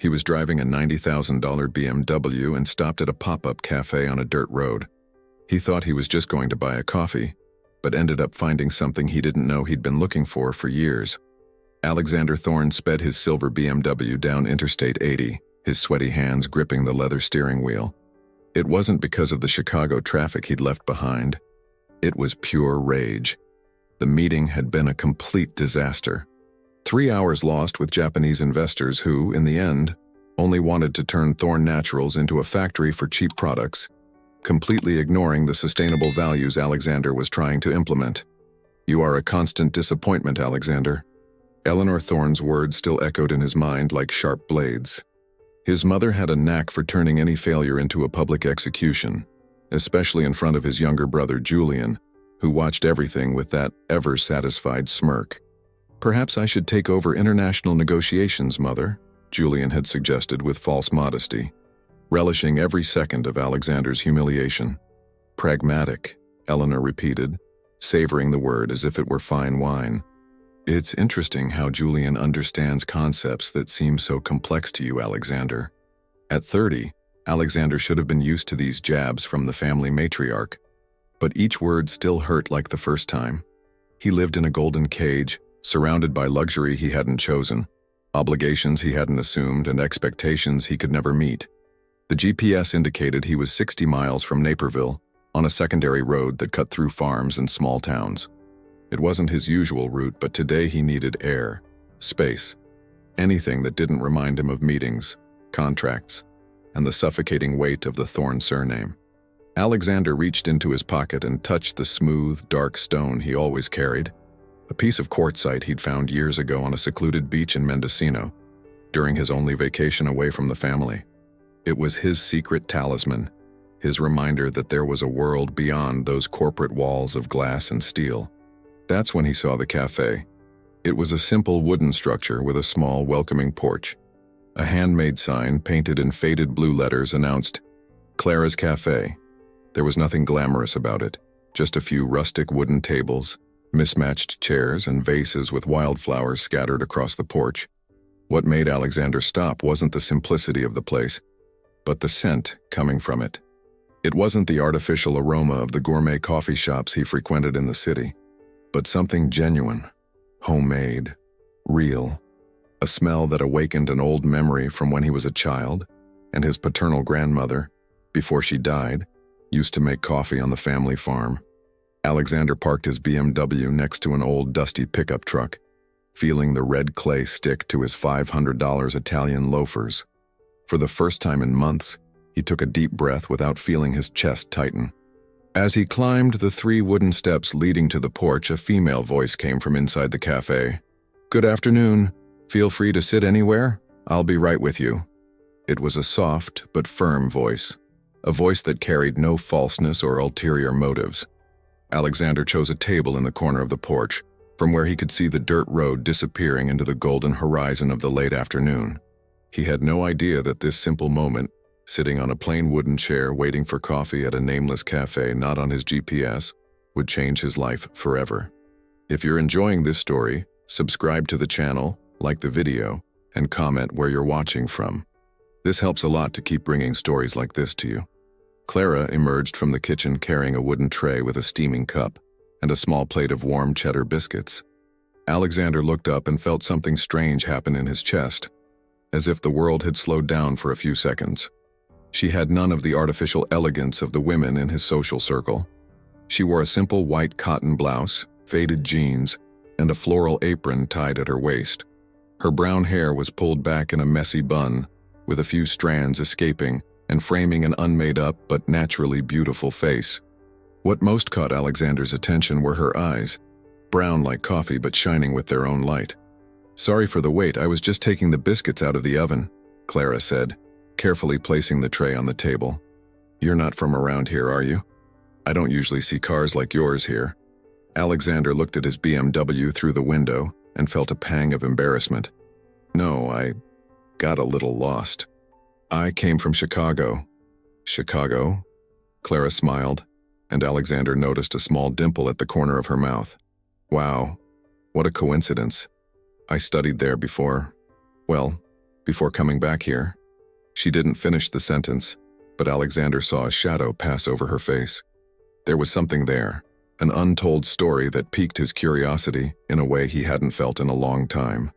He was driving a $90,000 BMW and stopped at a pop-up cafe on a dirt road. He thought he was just going to buy a coffee, but ended up finding something he didn't know he'd been looking for years. Alexander Thorne sped his silver BMW down Interstate 80, his sweaty hands gripping the leather steering wheel. It wasn't because of the Chicago traffic he'd left behind. It was pure rage. The meeting had been a complete disaster. 3 hours lost with Japanese investors who, in the end, only wanted to turn Thorne Naturals into a factory for cheap products, completely ignoring the sustainable values Alexander was trying to implement. "You are a constant disappointment, Alexander." Eleanor Thorne's words still echoed in his mind like sharp blades. His mother had a knack for turning any failure into a public execution, especially in front of his younger brother Julian, who watched everything with that ever-satisfied smirk. "Perhaps I should take over international negotiations, Mother," Julian had suggested with false modesty, relishing every second of Alexander's humiliation. "Pragmatic," Eleanor repeated, savoring the word as if it were fine wine. "It's interesting how Julian understands concepts that seem so complex to you, Alexander." At 30, Alexander should have been used to these jabs from the family matriarch, but each word still hurt like the first time. He lived in a golden cage, surrounded by luxury he hadn't chosen, obligations he hadn't assumed, and expectations he could never meet. The GPS indicated he was 60 miles from Naperville, on a secondary road that cut through farms and small towns. It wasn't his usual route, but today he needed air, space, anything that didn't remind him of meetings, contracts, and the suffocating weight of the Thorne surname. Alexander reached into his pocket and touched the smooth, dark stone he always carried, a piece of quartzite he'd found years ago on a secluded beach in Mendocino, during his only vacation away from the family. It was his secret talisman, his reminder that there was a world beyond those corporate walls of glass and steel. That's when he saw the cafe. It was a simple wooden structure with a small, welcoming porch. A handmade sign, painted in faded blue letters, announced, "Clara's Cafe." There was nothing glamorous about it, just a few rustic wooden tables, mismatched chairs, and vases with wildflowers scattered across the porch. What made Alexander stop wasn't the simplicity of the place, but the scent coming from it. It wasn't the artificial aroma of the gourmet coffee shops he frequented in the city, but something genuine, homemade, real, a smell that awakened an old memory from when he was a child, and his paternal grandmother, before she died, used to make coffee on the family farm. Alexander parked his BMW next to an old dusty pickup truck, feeling the red clay stick to his $500 Italian loafers. For the first time in months, he took a deep breath without feeling his chest tighten. As he climbed the 3 wooden steps leading to the porch, a female voice came from inside the cafe. "Good afternoon. Feel free to sit anywhere. I'll be right with you." It was a soft but firm voice, a voice that carried no falseness or ulterior motives. Alexander chose a table in the corner of the porch, from where he could see the dirt road disappearing into the golden horizon of the late afternoon. He had no idea that this simple moment, sitting on a plain wooden chair waiting for coffee at a nameless cafe not on his GPS, would change his life forever. If you're enjoying this story, subscribe to the channel, like the video, and comment where you're watching from. This helps a lot to keep bringing stories like this to you. Clara emerged from the kitchen carrying a wooden tray with a steaming cup and a small plate of warm cheddar biscuits. Alexander looked up and felt something strange happen in his chest, as if the world had slowed down for a few seconds. She had none of the artificial elegance of the women in his social circle. She wore a simple white cotton blouse, faded jeans, and a floral apron tied at her waist. Her brown hair was pulled back in a messy bun, with a few strands escaping and framing an unmade-up but naturally beautiful face. What most caught Alexander's attention were her eyes, brown like coffee but shining with their own light. "Sorry for the wait, I was just taking the biscuits out of the oven," Clara said, carefully placing the tray on the table. "You're not from around here, are you? I don't usually see cars like yours here." Alexander looked at his BMW through the window and felt a pang of embarrassment. "No, I got a little lost. I came from Chicago." "Chicago?" Clara smiled, and Alexander noticed a small dimple at the corner of her mouth. "Wow, what a coincidence. I studied there before. Well, Before coming back here. She didn't finish the sentence, but Alexander saw a shadow pass over her face. There was something there, an untold story that piqued his curiosity in a way he hadn't felt in a long time.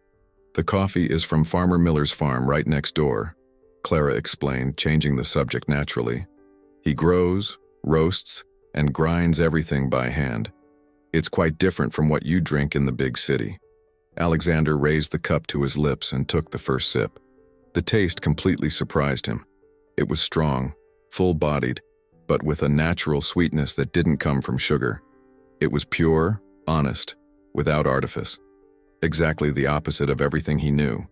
The coffee is from Farmer Miller's farm right next door, Clara explained, changing the subject naturally. He grows, roasts, and grinds everything by hand. It's quite different from what you drink in the big city. Alexander raised the cup to his lips and took the first sip. The taste completely surprised him. It was strong, full-bodied, but with a natural sweetness that didn't come from sugar. It was pure, honest, without artifice. Exactly the opposite of everything he knew.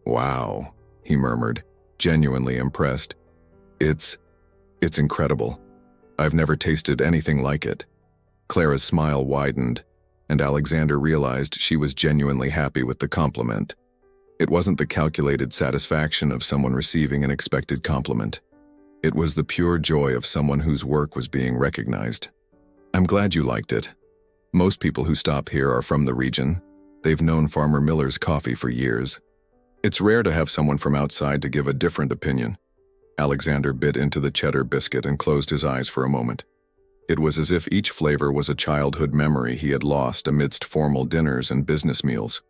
"Wow," he murmured, genuinely impressed. It's incredible. I've never tasted anything like it." Clara's smile widened, and Alexander realized she was genuinely happy with the compliment. It wasn't the calculated satisfaction of someone receiving an expected compliment. It was the pure joy of someone whose work was being recognized. "I'm glad you liked it. Most people who stop here are from the region. They've known Farmer Miller's coffee for years. It's rare to have someone from outside to give a different opinion." Alexander bit into the cheddar biscuit and closed his eyes for a moment. It was as if each flavor was a childhood memory he had lost amidst formal dinners and business meals.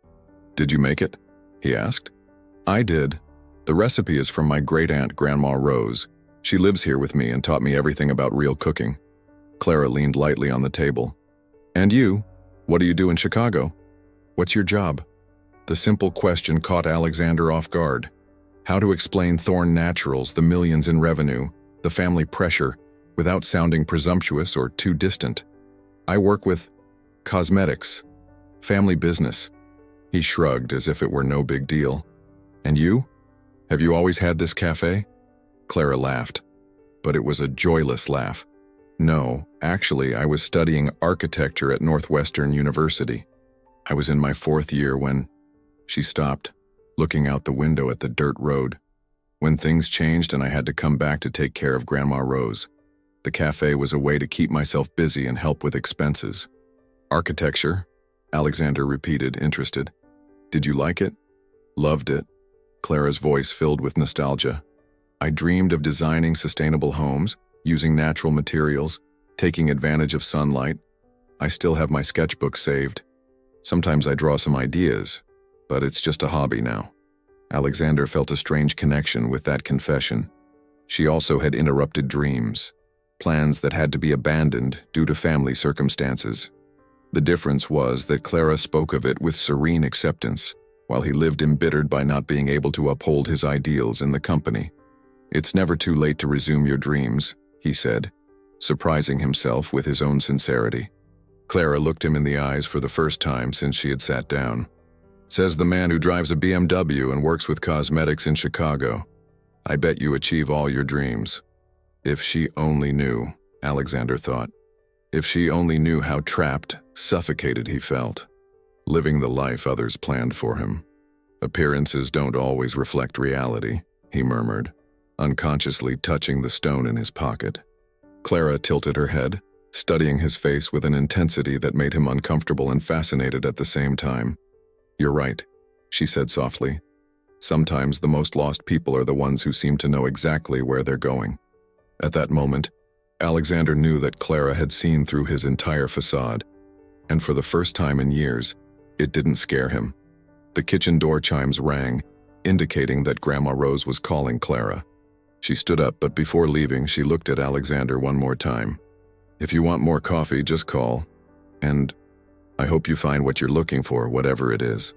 "Did you make it?" he asked. "I did. The recipe is from my great-aunt, Grandma Rose. She lives here with me and taught me everything about real cooking." Clara leaned lightly on the table. "And you? What do you do in Chicago? What's your job?" The simple question caught Alexander off guard. How to explain Thorne Naturals, the millions in revenue, the family pressure, without sounding presumptuous or too distant. "I work with cosmetics, family business." He shrugged as if it were no big deal. "And you? Have you always had this cafe?" Clara laughed, but it was a joyless laugh. "No, actually, I was studying architecture at Northwestern University. I was in my 4th year when—" She stopped, looking out the window at the dirt road. "When things changed and I had to come back to take care of Grandma Rose. The cafe was a way to keep myself busy and help with expenses." "Architecture?" Alexander repeated, interested. "Did you like it?" "Loved it." Clara's voice filled with nostalgia. "I dreamed of designing sustainable homes, using natural materials, taking advantage of sunlight. I still have my sketchbook saved. Sometimes I draw some ideas, but it's just a hobby now." Alexander felt a strange connection with that confession. She also had interrupted dreams, plans that had to be abandoned due to family circumstances. The difference was that Clara spoke of it with serene acceptance, while he lived embittered by not being able to uphold his ideals in the company. "It's never too late to resume your dreams," he said, surprising himself with his own sincerity. Clara looked him in the eyes for the first time since she had sat down. "Says the man who drives a BMW and works with cosmetics in Chicago. I bet you achieve all your dreams." If she only knew, Alexander thought. If she only knew how trapped, suffocated he felt, living the life others planned for him. "Appearances don't always reflect reality," he murmured, unconsciously touching the stone in his pocket. Clara tilted her head, studying his face with an intensity that made him uncomfortable and fascinated at the same time. "You're right," she said softly. "Sometimes the most lost people are the ones who seem to know exactly where they're going." At that moment, Alexander knew that Clara had seen through his entire facade, and for the first time in years, it didn't scare him. The kitchen door chimes rang, indicating that Grandma Rose was calling Clara. She stood up, but before leaving, she looked at Alexander one more time. "If you want more coffee, just call. And I hope you find what you're looking for, whatever it is."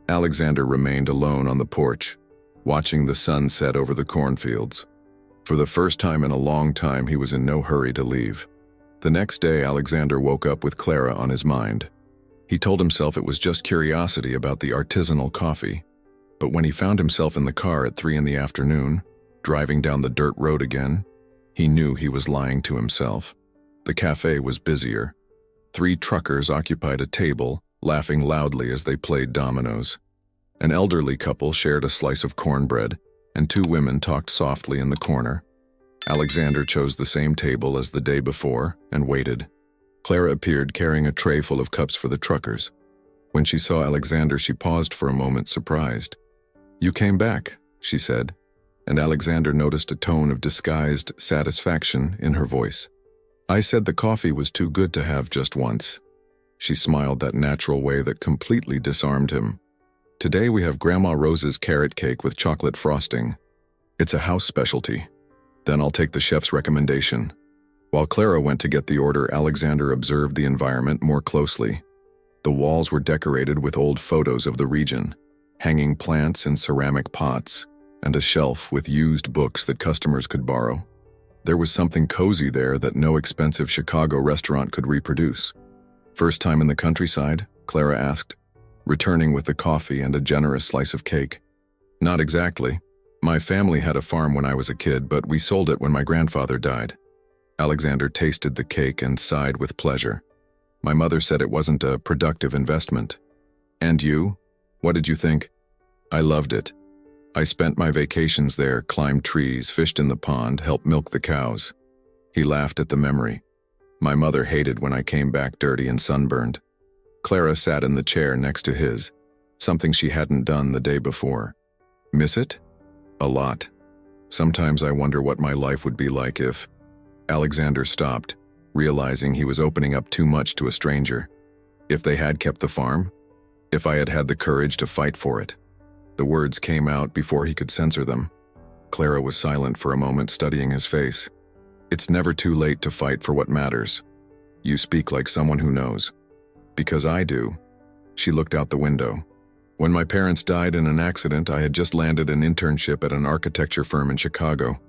Alexander remained alone on the porch, watching the sun set over the cornfields. For the first time in a long time, he was in no hurry to leave. The next day, Alexander woke up with Clara on his mind. He told himself it was just curiosity about the artisanal coffee. But when he found himself in the car at 3 in the afternoon, driving down the dirt road again, he knew he was lying to himself. The cafe was busier. 3 truckers occupied a table, laughing loudly as they played dominoes. An elderly couple shared a slice of cornbread, and 2 women talked softly in the corner. Alexander chose the same table as the day before and waited. Clara appeared carrying a tray full of cups for the truckers. When she saw Alexander, she paused for a moment, surprised. "You came back," she said, and Alexander noticed a tone of disguised satisfaction in her voice. "I said the coffee was too good to have just once." She smiled that natural way that completely disarmed him. "Today we have Grandma Rose's carrot cake with chocolate frosting. It's a house specialty. Then I'll take the chef's recommendation." While Clara went to get the order, Alexander observed the environment more closely. The walls were decorated with old photos of the region, hanging plants in ceramic pots, and a shelf with used books that customers could borrow. There was something cozy there that no expensive Chicago restaurant could reproduce. "First time in the countryside?" Clara asked, returning with the coffee and a generous slice of cake. "Not exactly. My family had a farm when I was a kid, but we sold it when my grandfather died." Alexander tasted the cake and sighed with pleasure. "My mother said it wasn't a productive investment." "And you? What did you think?" "I loved it. I spent my vacations there, climbed trees, fished in the pond, helped milk the cows." He laughed at the memory. "My mother hated when I came back dirty and sunburned." Clara sat in the chair next to his, something she hadn't done the day before. "Miss it?" "A lot. Sometimes I wonder what my life would be like if—" Alexander stopped, realizing he was opening up too much to a stranger. "If they had kept the farm? If I had had the courage to fight for it?" The words came out before he could censor them. Clara was silent for a moment, studying his face. "It's never too late to fight for what matters. You speak like someone who knows." "Because I do." She looked out the window. "When my parents died in an accident, I had just landed an internship at an architecture firm in Chicago.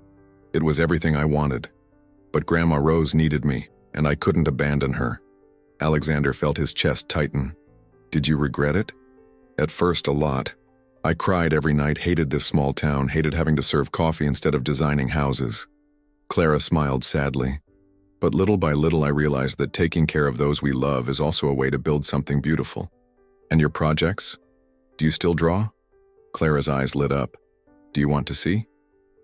It was everything I wanted. But Grandma Rose needed me, and I couldn't abandon her." Alexander felt his chest tighten. "Did you regret it?" "At first, a lot. I cried every night, hated this small town, hated having to serve coffee instead of designing houses." Clara smiled sadly. "But little by little I realized that taking care of those we love is also a way to build something beautiful." "And your projects? Do you still draw?" Clara's eyes lit up. "Do you want to see?"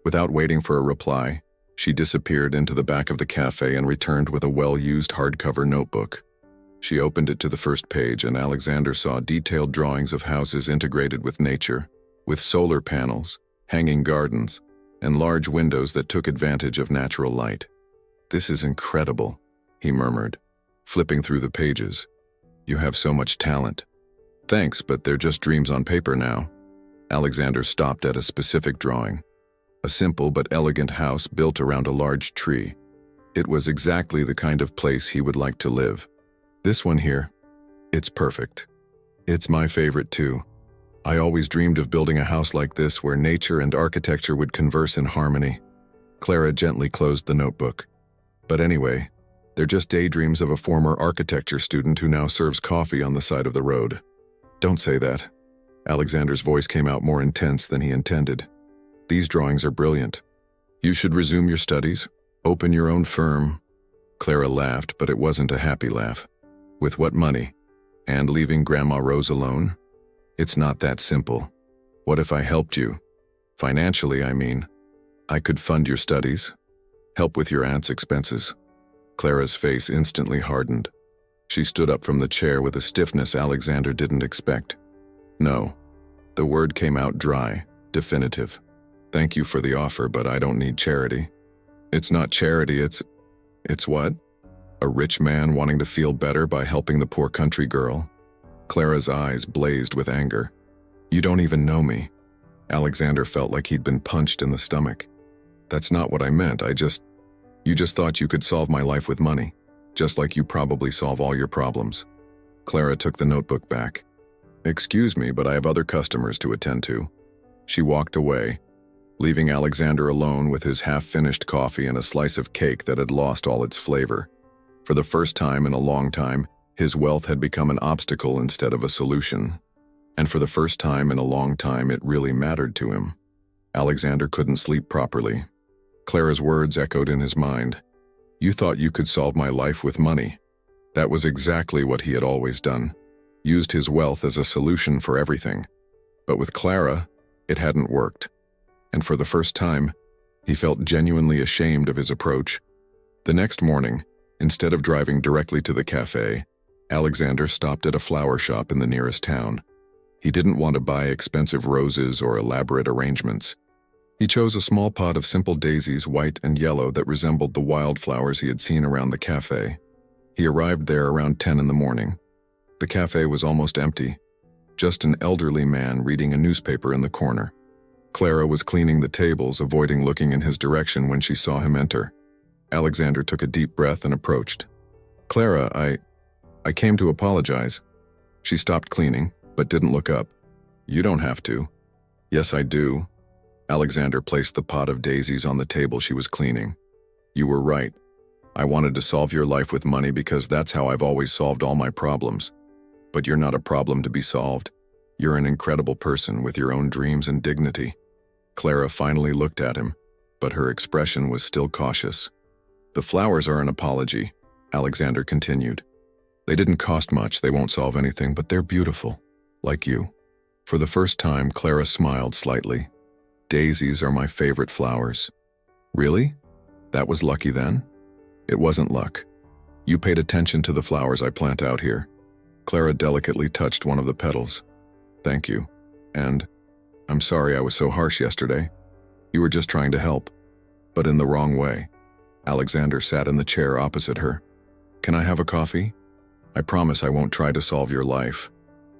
Without waiting for a reply, she disappeared into the back of the cafe and returned with a well-used hardcover notebook. She opened it to the first page, and Alexander saw detailed drawings of houses integrated with nature, with solar panels, hanging gardens, and large windows that took advantage of natural light. "This is incredible," he murmured, flipping through the pages. "You have so much talent." "Thanks, but they're just dreams on paper now." Alexander stopped at a specific drawing. A simple but elegant house built around a large tree. It was exactly the kind of place he would like to live. "This one here, it's perfect. It's my favorite too. I always dreamed of building a house like this where nature and architecture would converse in harmony." Clara gently closed the notebook. "But anyway, they're just daydreams of a former architecture student who now serves coffee on the side of the road." "Don't say that." Alexander's voice came out more intense than he intended. "These drawings are brilliant. You should resume your studies, open your own firm." Clara laughed, but it wasn't a happy laugh. "With what money? And leaving Grandma Rose alone? It's not that simple. What if I helped you? Financially, I mean. I could fund your studies, help with your aunt's expenses." Clara's face instantly hardened. She stood up from the chair with a stiffness Alexander didn't expect. "No." The word came out dry, definitive. "Thank you for the offer, but I don't need charity." "It's not charity, it's what? A rich man wanting to feel better by helping the poor country girl?" Clara's eyes blazed with anger. "You don't even know me." Alexander felt like he'd been punched in the stomach. "That's not what I meant. You just thought you could solve my life with money, just like you probably solve all your problems." Clara took the notebook back. "Excuse me, but I have other customers to attend to." She walked away, leaving Alexander alone with his half-finished coffee and a slice of cake that had lost all its flavor. For the first time in a long time, his wealth had become an obstacle instead of a solution. And for the first time in a long time, it really mattered to him. Alexander couldn't sleep properly. Clara's words echoed in his mind. "You thought you could solve my life with money." That was exactly what he had always done. Used his wealth as a solution for everything. But with Clara, it hadn't worked. And for the first time, he felt genuinely ashamed of his approach. The next morning, instead of driving directly to the cafe, Alexander stopped at a flower shop in the nearest town. He didn't want to buy expensive roses or elaborate arrangements. He chose a small pot of simple daisies, white and yellow, that resembled the wildflowers he had seen around the cafe. He arrived there around 10 in the morning. The cafe was almost empty, just an elderly man reading a newspaper in the corner. Clara was cleaning the tables, avoiding looking in his direction when she saw him enter. Alexander took a deep breath and approached. "Clara, I came to apologize." She stopped cleaning, but didn't look up. "You don't have to." "Yes, I do." Alexander placed the pot of daisies on the table she was cleaning. "You were right. I wanted to solve your life with money because that's how I've always solved all my problems. But you're not a problem to be solved. You're an incredible person with your own dreams and dignity." Clara finally looked at him, but her expression was still cautious. "The flowers are an apology," Alexander continued. "They didn't cost much, they won't solve anything, but they're beautiful, like you." For the first time, Clara smiled slightly. "Daisies are my favorite flowers." "Really? That was lucky then?" "It wasn't luck. You paid attention to the flowers I plant out here." Clara delicately touched one of the petals. "Thank you. And I'm sorry I was so harsh yesterday. You were just trying to help, but in the wrong way." Alexander sat in the chair opposite her. "Can I have a coffee? I promise I won't try to solve your life."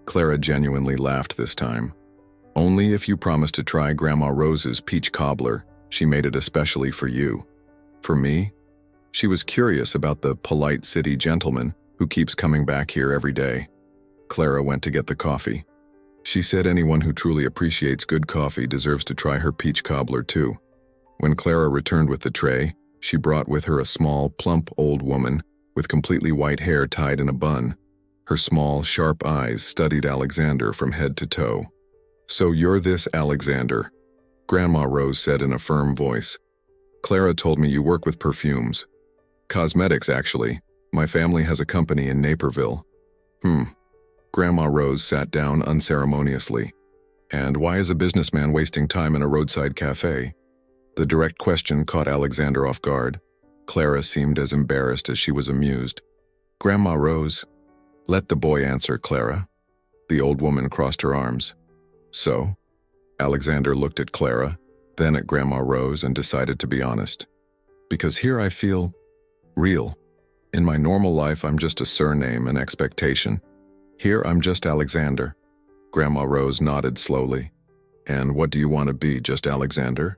Clara genuinely laughed this time. "Only if you promise to try Grandma Rose's peach cobbler. She made it especially for you." "For me?" She was curious about the polite city gentleman who keeps coming back here every day. Clara went to get the coffee. She said anyone who truly appreciates good coffee deserves to try her peach cobbler too. When Clara returned with the tray, she brought with her a small, plump old woman with completely white hair tied in a bun. Her small, sharp eyes studied Alexander from head to toe. "So you're this Alexander," Grandma Rose said in a firm voice. "Clara told me you work with perfumes. Cosmetics, actually. My family has a company in Naperville." Grandma Rose sat down unceremoniously. "And why is a businessman wasting time in a roadside cafe?" The direct question caught Alexander off guard. Clara seemed as embarrassed as she was amused. "Grandma Rose." "Let the boy answer, Clara." The old woman crossed her arms. "So?" Alexander looked at Clara, then at Grandma Rose, and decided to be honest. "Because here I feel real. In my normal life, I'm just a surname, an expectation. Here, I'm just Alexander." Grandma Rose nodded slowly. "And what do you want to be, just Alexander?"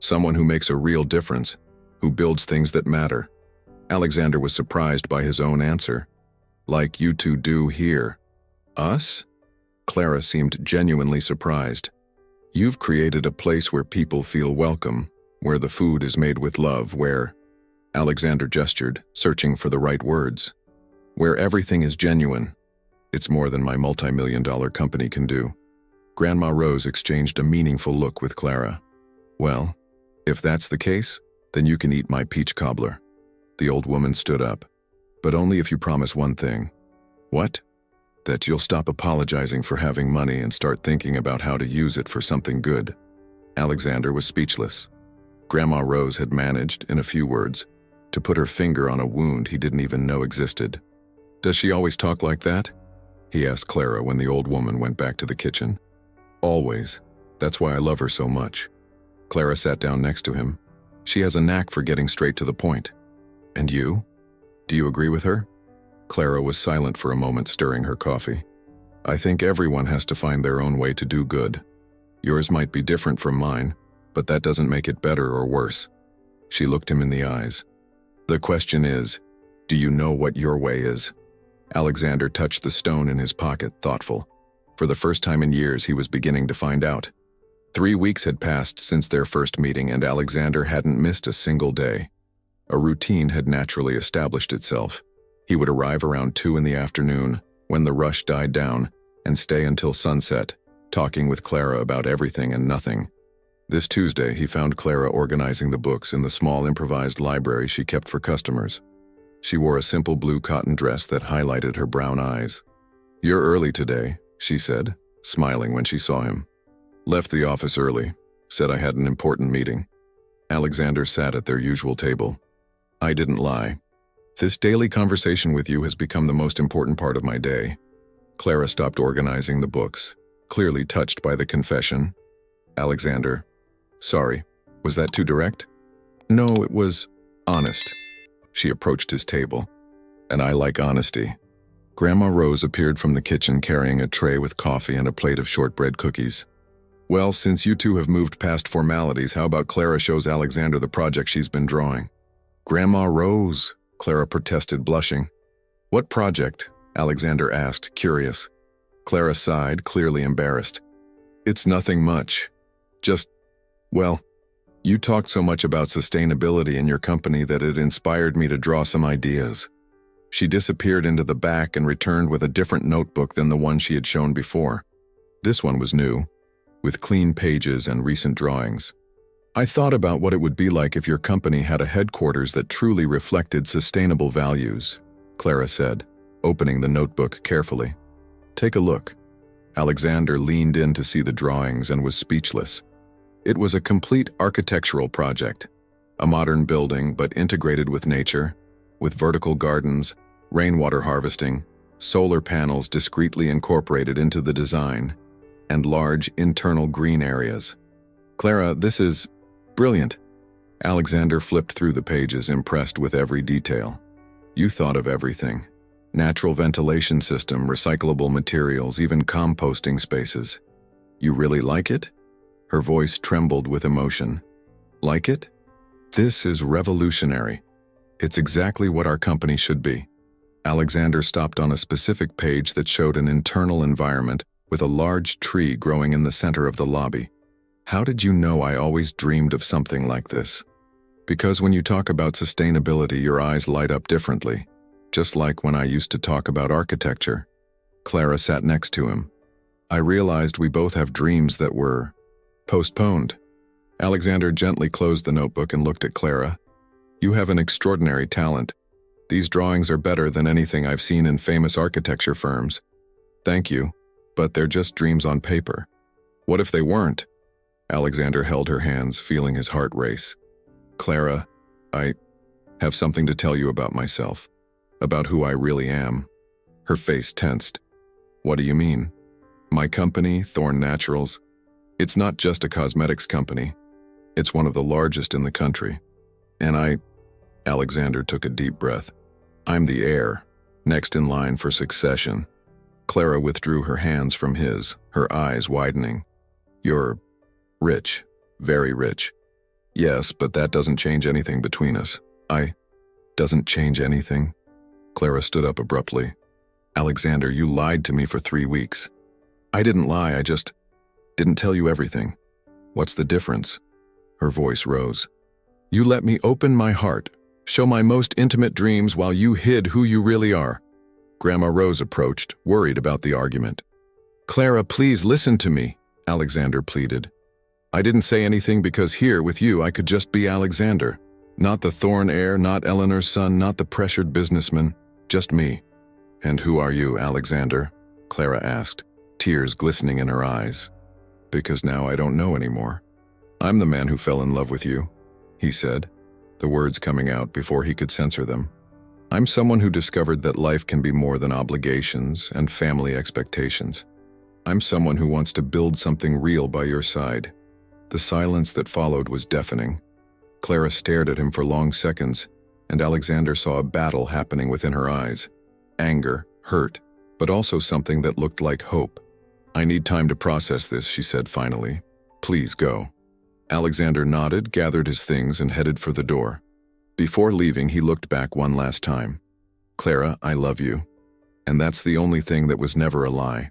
"Someone who makes a real difference, who builds things that matter." Alexander was surprised by his own answer. "Like you two do here." "Us?" Clara seemed genuinely surprised. "You've created a place where people feel welcome, where the food is made with love, where—" Alexander gestured, searching for the right words. "Where everything is genuine. It's more than my multi-million-dollar company can do." Grandma Rose exchanged a meaningful look with Clara. "Well, if that's the case, then you can eat my peach cobbler." The old woman stood up. "But only if you promise one thing." "What?" "That you'll stop apologizing for having money and start thinking about how to use it for something good." Alexander was speechless. Grandma Rose had managed, in a few words, to put her finger on a wound he didn't even know existed. "Does she always talk like that?" he asked Clara when the old woman went back to the kitchen. "Always. That's why I love her so much." Clara sat down next to him. "She has a knack for getting straight to the point." "And you? Do you agree with her?" Clara was silent for a moment, stirring her coffee. "I think everyone has to find their own way to do good. Yours might be different from mine, but that doesn't make it better or worse." She looked him in the eyes. "The question is, do you know what your way is?" Alexander touched the stone in his pocket, thoughtful. For the first time in years, he was beginning to find out. 3 weeks had passed since their first meeting, and Alexander hadn't missed a single day. A routine had naturally established itself. He would arrive around 2 in the afternoon, when the rush died down, and stay until sunset, talking with Clara about everything and nothing. This Tuesday, he found Clara organizing the books in the small improvised library she kept for customers. She wore a simple blue cotton dress that highlighted her brown eyes. "You're early today," she said, smiling when she saw him. "Left the office early. Said I had an important meeting." Alexander sat at their usual table. "I didn't lie. This daily conversation with you has become the most important part of my day." Clara stopped organizing the books. clearly touched by the confession. Alexander, sorry, was that too direct? No, it was honest. She approached his table. And I like honesty. Grandma Rose appeared from the kitchen carrying a tray with coffee and a plate of shortbread cookies. Well, since you two have moved past formalities, how about Clara shows Alexander the project she's been drawing? Grandma Rose, Clara protested, blushing. What project? Alexander asked, curious. Clara sighed, clearly embarrassed. It's nothing much. Just, well, you talked so much about sustainability in your company that it inspired me to draw some ideas. She disappeared into the back and returned with a different notebook than the one she had shown before. This one was new, with clean pages and recent drawings. I thought about what it would be like if your company had a headquarters that truly reflected sustainable values, Clara said, opening the notebook carefully. Take a look. Alexander leaned in to see the drawings and was speechless. It was a complete architectural project, a modern building but integrated with nature, with vertical gardens, rainwater harvesting, solar panels discreetly incorporated into the design, and large internal green areas. Clara, this is brilliant. Alexander flipped through the pages, impressed with every detail. You thought of everything. Natural ventilation system, recyclable materials, even composting spaces. You really like it? Her voice trembled with emotion. Like it? This is revolutionary. It's exactly what our company should be. Alexander stopped on a specific page that showed an internal environment with a large tree growing in the center of the lobby. How did you know I always dreamed of something like this? Because when you talk about sustainability, your eyes light up differently, just like when I used to talk about architecture. Clara sat next to him. I realized we both have dreams that were postponed. Alexander gently closed the notebook and looked at Clara. You have an extraordinary talent. These drawings are better than anything I've seen in famous architecture firms. Thank you, but they're just dreams on paper. What if they weren't? Alexander held her hands, feeling his heart race. Clara, I have something to tell you about myself, about who I really am. Her face tensed. What do you mean? My company, Thorn Naturals, it's not just a cosmetics company. It's one of the largest in the country. And Alexander took a deep breath. I'm the heir, next in line for succession. Clara withdrew her hands from his, her eyes widening. You're rich, very rich. Yes, but that doesn't change anything between us. Doesn't change anything? Clara stood up abruptly. Alexander, you lied to me for 3 weeks. I didn't lie, I just didn't tell you everything. What's the difference? Her voice rose. You let me open my heart, show my most intimate dreams while you hid who you really are. Grandma Rose approached, worried about the argument. Clara, please listen to me, Alexander pleaded. I didn't say anything because here with you I could just be Alexander. Not the Thorn heir, not Eleanor's son, not the pressured businessman, just me. And who are you, Alexander? Clara asked, tears glistening in her eyes. Because now I don't know anymore. I'm the man who fell in love with you, he said, the words coming out before he could censor them. I'm someone who discovered that life can be more than obligations and family expectations. I'm someone who wants to build something real by your side. The silence that followed was deafening. Clara stared at him for long seconds, and Alexander saw a battle happening within her eyes. Anger, hurt, but also something that looked like hope. I need time to process this, she said finally. Please go. Alexander nodded, gathered his things, and headed for the door. Before leaving, he looked back one last time. Clara, I love you. And that's the only thing that was never a lie.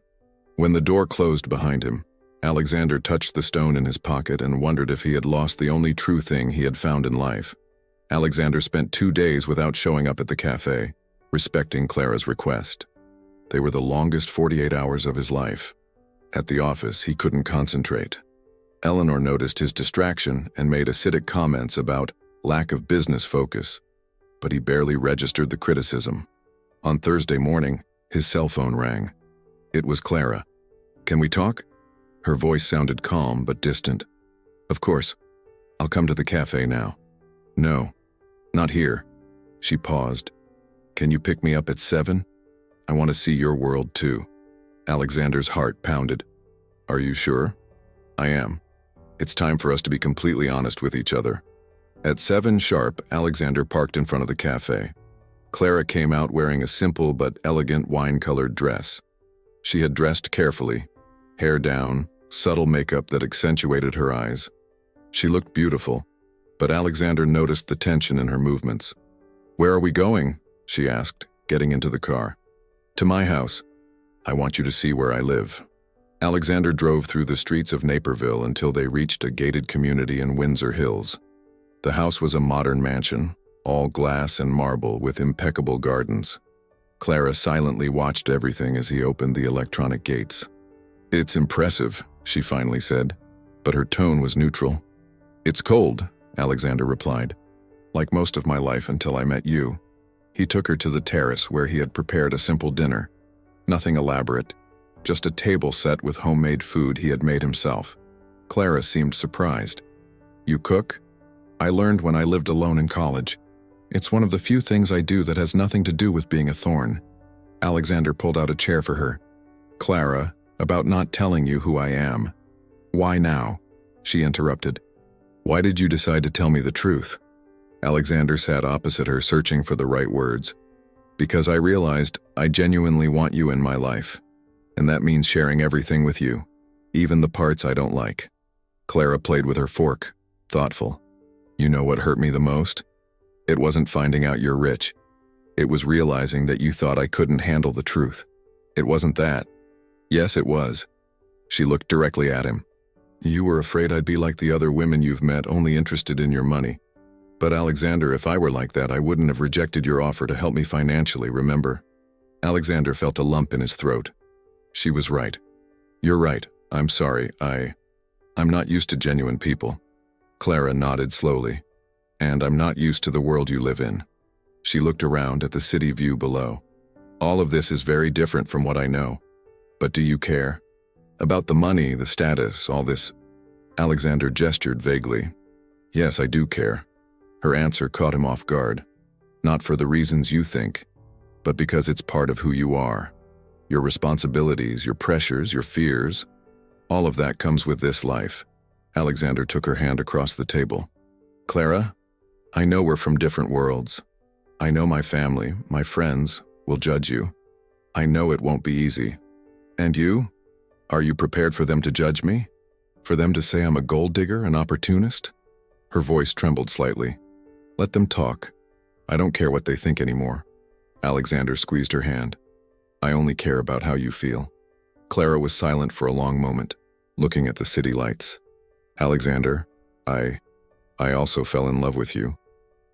When the door closed behind him, Alexander touched the stone in his pocket and wondered if he had lost the only true thing he had found in life. Alexander spent 2 days without showing up at the cafe, respecting Clara's request. They were the longest 48 hours of his life. At the office, he couldn't concentrate. Eleanor noticed his distraction and made acidic comments about lack of business focus, but he barely registered the criticism. On Thursday morning, his cell phone rang. It was Clara. Can we talk? Her voice sounded calm but distant. Of course. I'll come to the cafe now. No, not here. She paused. Can you pick me up at 7? I want to see your world too. Alexander's heart pounded. Are you sure? I am. It's time for us to be completely honest with each other. At 7 sharp, Alexander parked in front of the cafe. Clara came out wearing a simple but elegant wine-colored dress. She had dressed carefully, hair down, subtle makeup that accentuated her eyes. She looked beautiful, but Alexander noticed the tension in her movements. "Where are we going?" she asked, getting into the car. "To my house. I want you to see where I live." Alexander drove through the streets of Naperville until they reached a gated community in Windsor Hills. The house was a modern mansion, all glass and marble with impeccable gardens. Clara silently watched everything as he opened the electronic gates. "It's impressive," she finally said, but her tone was neutral. "It's cold," Alexander replied, "like most of my life until I met you." He took her to the terrace where he had prepared a simple dinner. Nothing elaborate, just a table set with homemade food he had made himself. Clara seemed surprised. "You cook?" "I learned when I lived alone in college. It's one of the few things I do that has nothing to do with being a thorn." Alexander pulled out a chair for her. "Clara, about not telling you who I am." "Why now?" she interrupted. "Why did you decide to tell me the truth?" Alexander sat opposite her, searching for the right words. "Because I realized I genuinely want you in my life. And that means sharing everything with you, even the parts I don't like." Clara played with her fork, thoughtful. "You know what hurt me the most? It wasn't finding out you're rich. It was realizing that you thought I couldn't handle the truth. It wasn't that." "Yes, it was." She looked directly at him. "You were afraid I'd be like the other women you've met, only interested in your money. But Alexander, if I were like that, I wouldn't have rejected your offer to help me financially, remember?" Alexander felt a lump in his throat. She was right. "You're right. I'm sorry. I'm not used to genuine people." Clara nodded slowly. "And I'm not used to the world you live in." She looked around at the city view below. "All of this is very different from what I know. But do you care? About the money, the status, all this?" Alexander gestured vaguely. "Yes, I do care." Her answer caught him off guard. "Not for the reasons you think, but because it's part of who you are. Your responsibilities, your pressures, your fears, all of that comes with this life." Alexander took her hand across the table. "Clara, I know we're from different worlds. I know my family, my friends, will judge you. I know it won't be easy. And you? Are you prepared for them to judge me? For them to say I'm a gold digger, an opportunist?" Her voice trembled slightly. "Let them talk. I don't care what they think anymore." Alexander squeezed her hand. "I only care about how you feel." Clara was silent for a long moment, looking at the city lights. "Alexander, I also fell in love with you.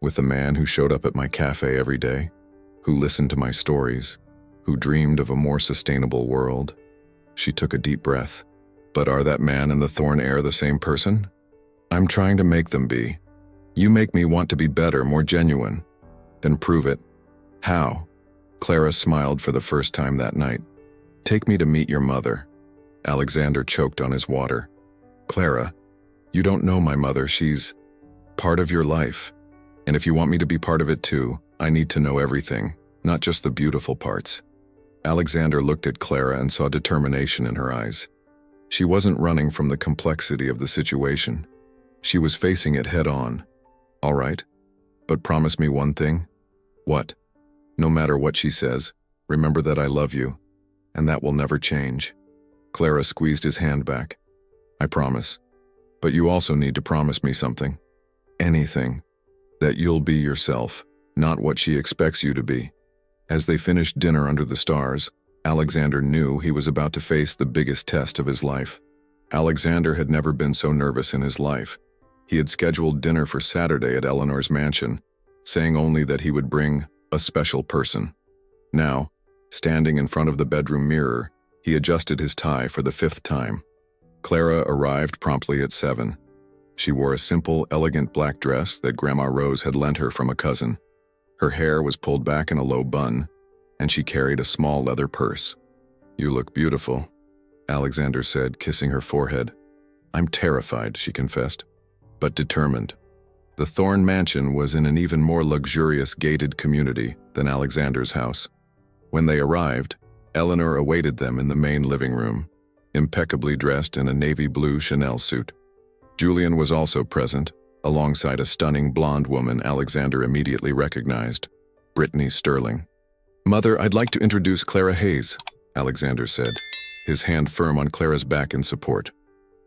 With the man who showed up at my cafe every day, who listened to my stories, who dreamed of a more sustainable world." She took a deep breath. "But are that man and the thorn heir the same person?" "I'm trying to make them be. You make me want to be better, more genuine." "Then prove it." "How?" Clara smiled for the first time that night. "Take me to meet your mother." Alexander choked on his water. "Clara, you don't know my mother. She's part of your life. And if you want me to be part of it too, I need to know everything, not just the beautiful parts." Alexander looked at Clara and saw determination in her eyes. She wasn't running from the complexity of the situation. She was facing it head on. "All right, but promise me one thing." "What?" "No matter what she says, remember that I love you, and that will never change." Clara squeezed his hand back. "I promise. But you also need to promise me something. Anything. That you'll be yourself, not what she expects you to be." As they finished dinner under the stars, Alexander knew he was about to face the biggest test of his life. Alexander had never been so nervous in his life. He had scheduled dinner for Saturday at Eleanor's mansion, saying only that he would bring a special person. Now, standing in front of the bedroom mirror, he adjusted his tie for the 5th time. Clara arrived promptly at 7. She wore a simple, elegant black dress that Grandma Rose had lent her from a cousin. Her hair was pulled back in a low bun, and she carried a small leather purse. "You look beautiful," Alexander said, kissing her forehead. "I'm terrified," she confessed, but determined. The Thorne Mansion was in an even more luxurious gated community than Alexander's house. When they arrived, Eleanor awaited them in the main living room. impeccably dressed in a navy blue Chanel suit. Julian was also present, alongside a stunning blonde woman Alexander immediately recognized, Brittany Sterling. "Mother, I'd like to introduce Clara Hayes," Alexander said, his hand firm on Clara's back in support.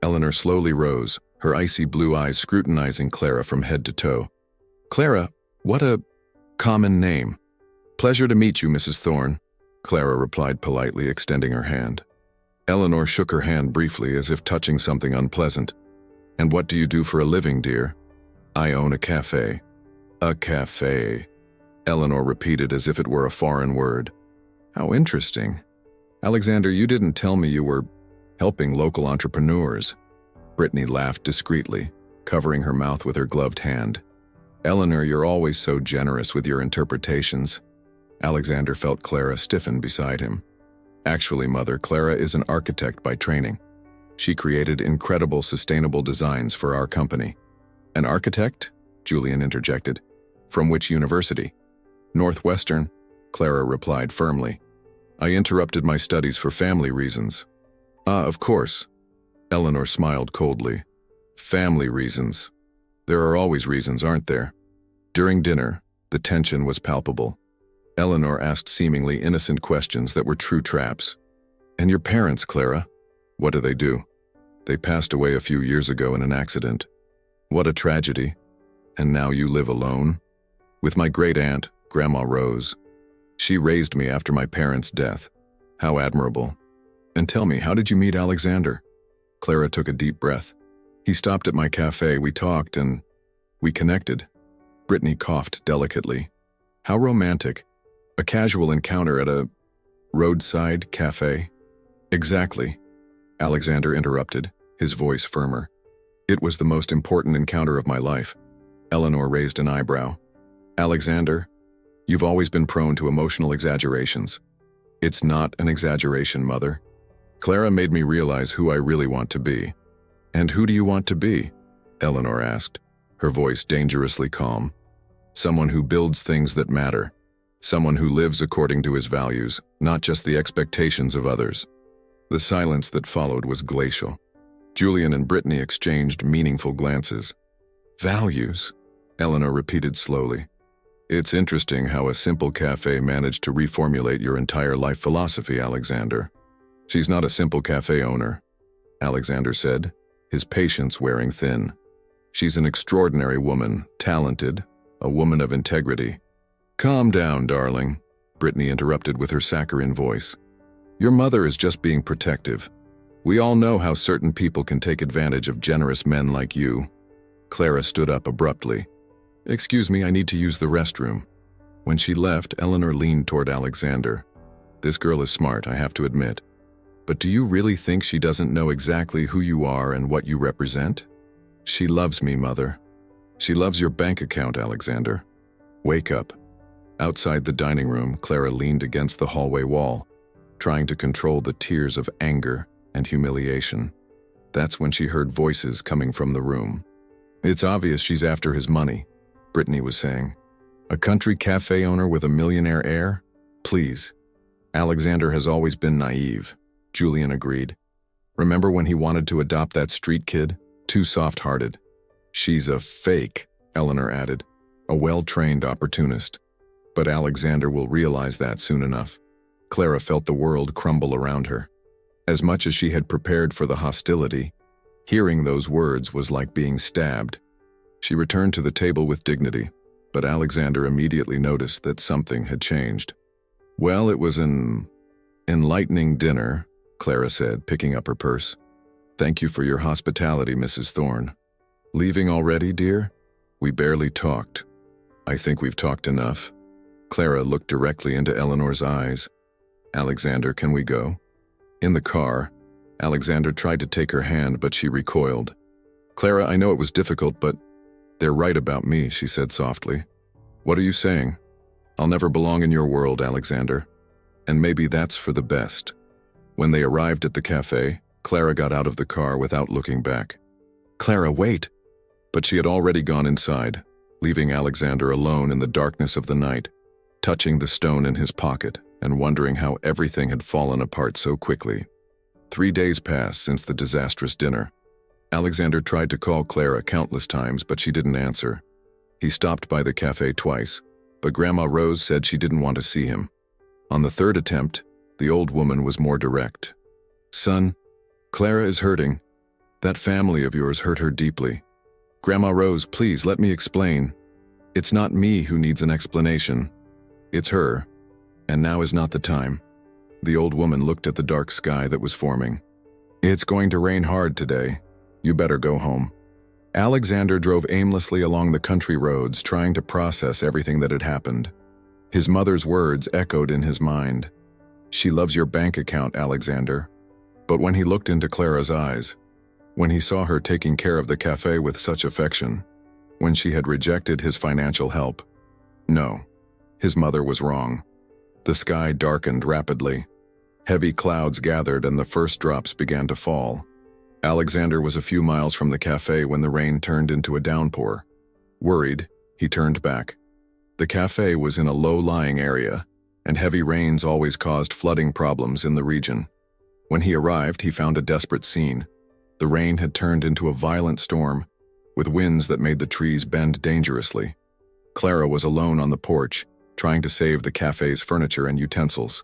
Eleanor slowly rose, her icy blue eyes scrutinizing Clara from head to toe. "Clara, what a common name." "Pleasure to meet you, Mrs. Thorne," Clara replied politely, extending her hand. Eleanor shook her hand briefly as if touching something unpleasant. "And what do you do for a living, dear?" "I own a cafe." "A cafe," Eleanor repeated as if it were a foreign word. "How interesting. Alexander, you didn't tell me you were helping local entrepreneurs." Brittany laughed discreetly, covering her mouth with her gloved hand. "Eleanor, you're always so generous with your interpretations." Alexander felt Clara stiffen beside him. "Actually, Mother, Clara is an architect by training. She created incredible sustainable designs for our company." "An architect?" Julian interjected. "From which university?" "Northwestern," Clara replied firmly. "I interrupted my studies for family reasons." "Ah, of course." Eleanor smiled coldly. "Family reasons. There are always reasons, aren't there?" During dinner, the tension was palpable. Eleanor asked seemingly innocent questions that were true traps. "And your parents, Clara? What do they do?" "They passed away a few years ago in an accident." "What a tragedy. And now you live alone?" "With my great-aunt, Grandma Rose. She raised me after my parents' death." "How admirable. And tell me, how did you meet Alexander?" Clara took a deep breath. "He stopped at my cafe, we talked, and we connected." Brittany coughed delicately. "How romantic. A casual encounter at a roadside cafe?" "Exactly," Alexander interrupted, his voice firmer. "It was the most important encounter of my life." Eleanor raised an eyebrow. "Alexander, you've always been prone to emotional exaggerations." "It's not an exaggeration, Mother. Clara made me realize who I really want to be." "And who do you want to be?" Eleanor asked, her voice dangerously calm. "Someone who builds things that matter. Someone who lives according to his values, not just the expectations of others." The silence that followed was glacial. Julian and Brittany exchanged meaningful glances. "Values," Eleanor repeated slowly. "It's interesting how a simple cafe managed to reformulate your entire life philosophy, Alexander." "She's not a simple cafe owner," Alexander said, his patience wearing thin. "She's an extraordinary woman, talented, a woman of integrity." "Calm down, darling," Brittany interrupted with her saccharine voice. "Your mother is just being protective. We all know how certain people can take advantage of generous men like you." Clara stood up abruptly. "Excuse me, I need to use the restroom." When she left, Eleanor leaned toward Alexander. "This girl is smart, I have to admit. But do you really think she doesn't know exactly who you are and what you represent?" "She loves me, Mother." "She loves your bank account, Alexander. Wake up." Outside the dining room, Clara leaned against the hallway wall, trying to control the tears of anger and humiliation. That's when she heard voices coming from the room. "It's obvious she's after his money," Brittany was saying. "A country cafe owner with a millionaire heir? Please." "Alexander has always been naive," Julian agreed. "Remember when he wanted to adopt that street kid? Too soft-hearted." "She's a fake," Eleanor added. "A well-trained opportunist. But Alexander will realize that soon enough." Clara felt the world crumble around her. As much as she had prepared for the hostility, hearing those words was like being stabbed. She returned to the table with dignity, but Alexander immediately noticed that something had changed. "Well, it was an enlightening dinner," Clara said, picking up her purse. "Thank you for your hospitality, Mrs. Thorne." "Leaving already, dear? We barely talked." "I think we've talked enough." Clara looked directly into Eleanor's eyes. "Alexander, can we go?" In the car, Alexander tried to take her hand, but she recoiled. "Clara, I know it was difficult, but they're right about me," she said softly. "What are you saying?" "I'll never belong in your world, Alexander. And maybe that's for the best." When they arrived at the cafe, Clara got out of the car without looking back. "Clara, wait!" But she had already gone inside, leaving Alexander alone in the darkness of the night, touching the stone in his pocket and wondering how everything had fallen apart so quickly. 3 days passed since the disastrous dinner. Alexander tried to call Clara countless times, but she didn't answer. He stopped by the cafe twice, but Grandma Rose said she didn't want to see him. On the third attempt, the old woman was more direct. "Son, Clara is hurting. That family of yours hurt her deeply. Grandma Rose, please let me explain. It's not me who needs an explanation. It's her, and now is not the time." The old woman looked at the dark sky that was forming. "It's going to rain hard today. You better go home." Alexander drove aimlessly along the country roads, trying to process everything that had happened. His mother's words echoed in his mind. "She loves your bank account, Alexander." But when he looked into Clara's eyes, when he saw her taking care of the cafe with such affection, when she had rejected his financial help, no, his mother was wrong. The sky darkened rapidly. Heavy clouds gathered and the first drops began to fall. Alexander was a few miles from the cafe when the rain turned into a downpour. Worried, he turned back. The cafe was in a low-lying area, and heavy rains always caused flooding problems in the region. When he arrived, he found a desperate scene. The rain had turned into a violent storm, with winds that made the trees bend dangerously. Clara was alone on the porch, trying to save the cafe's furniture and utensils.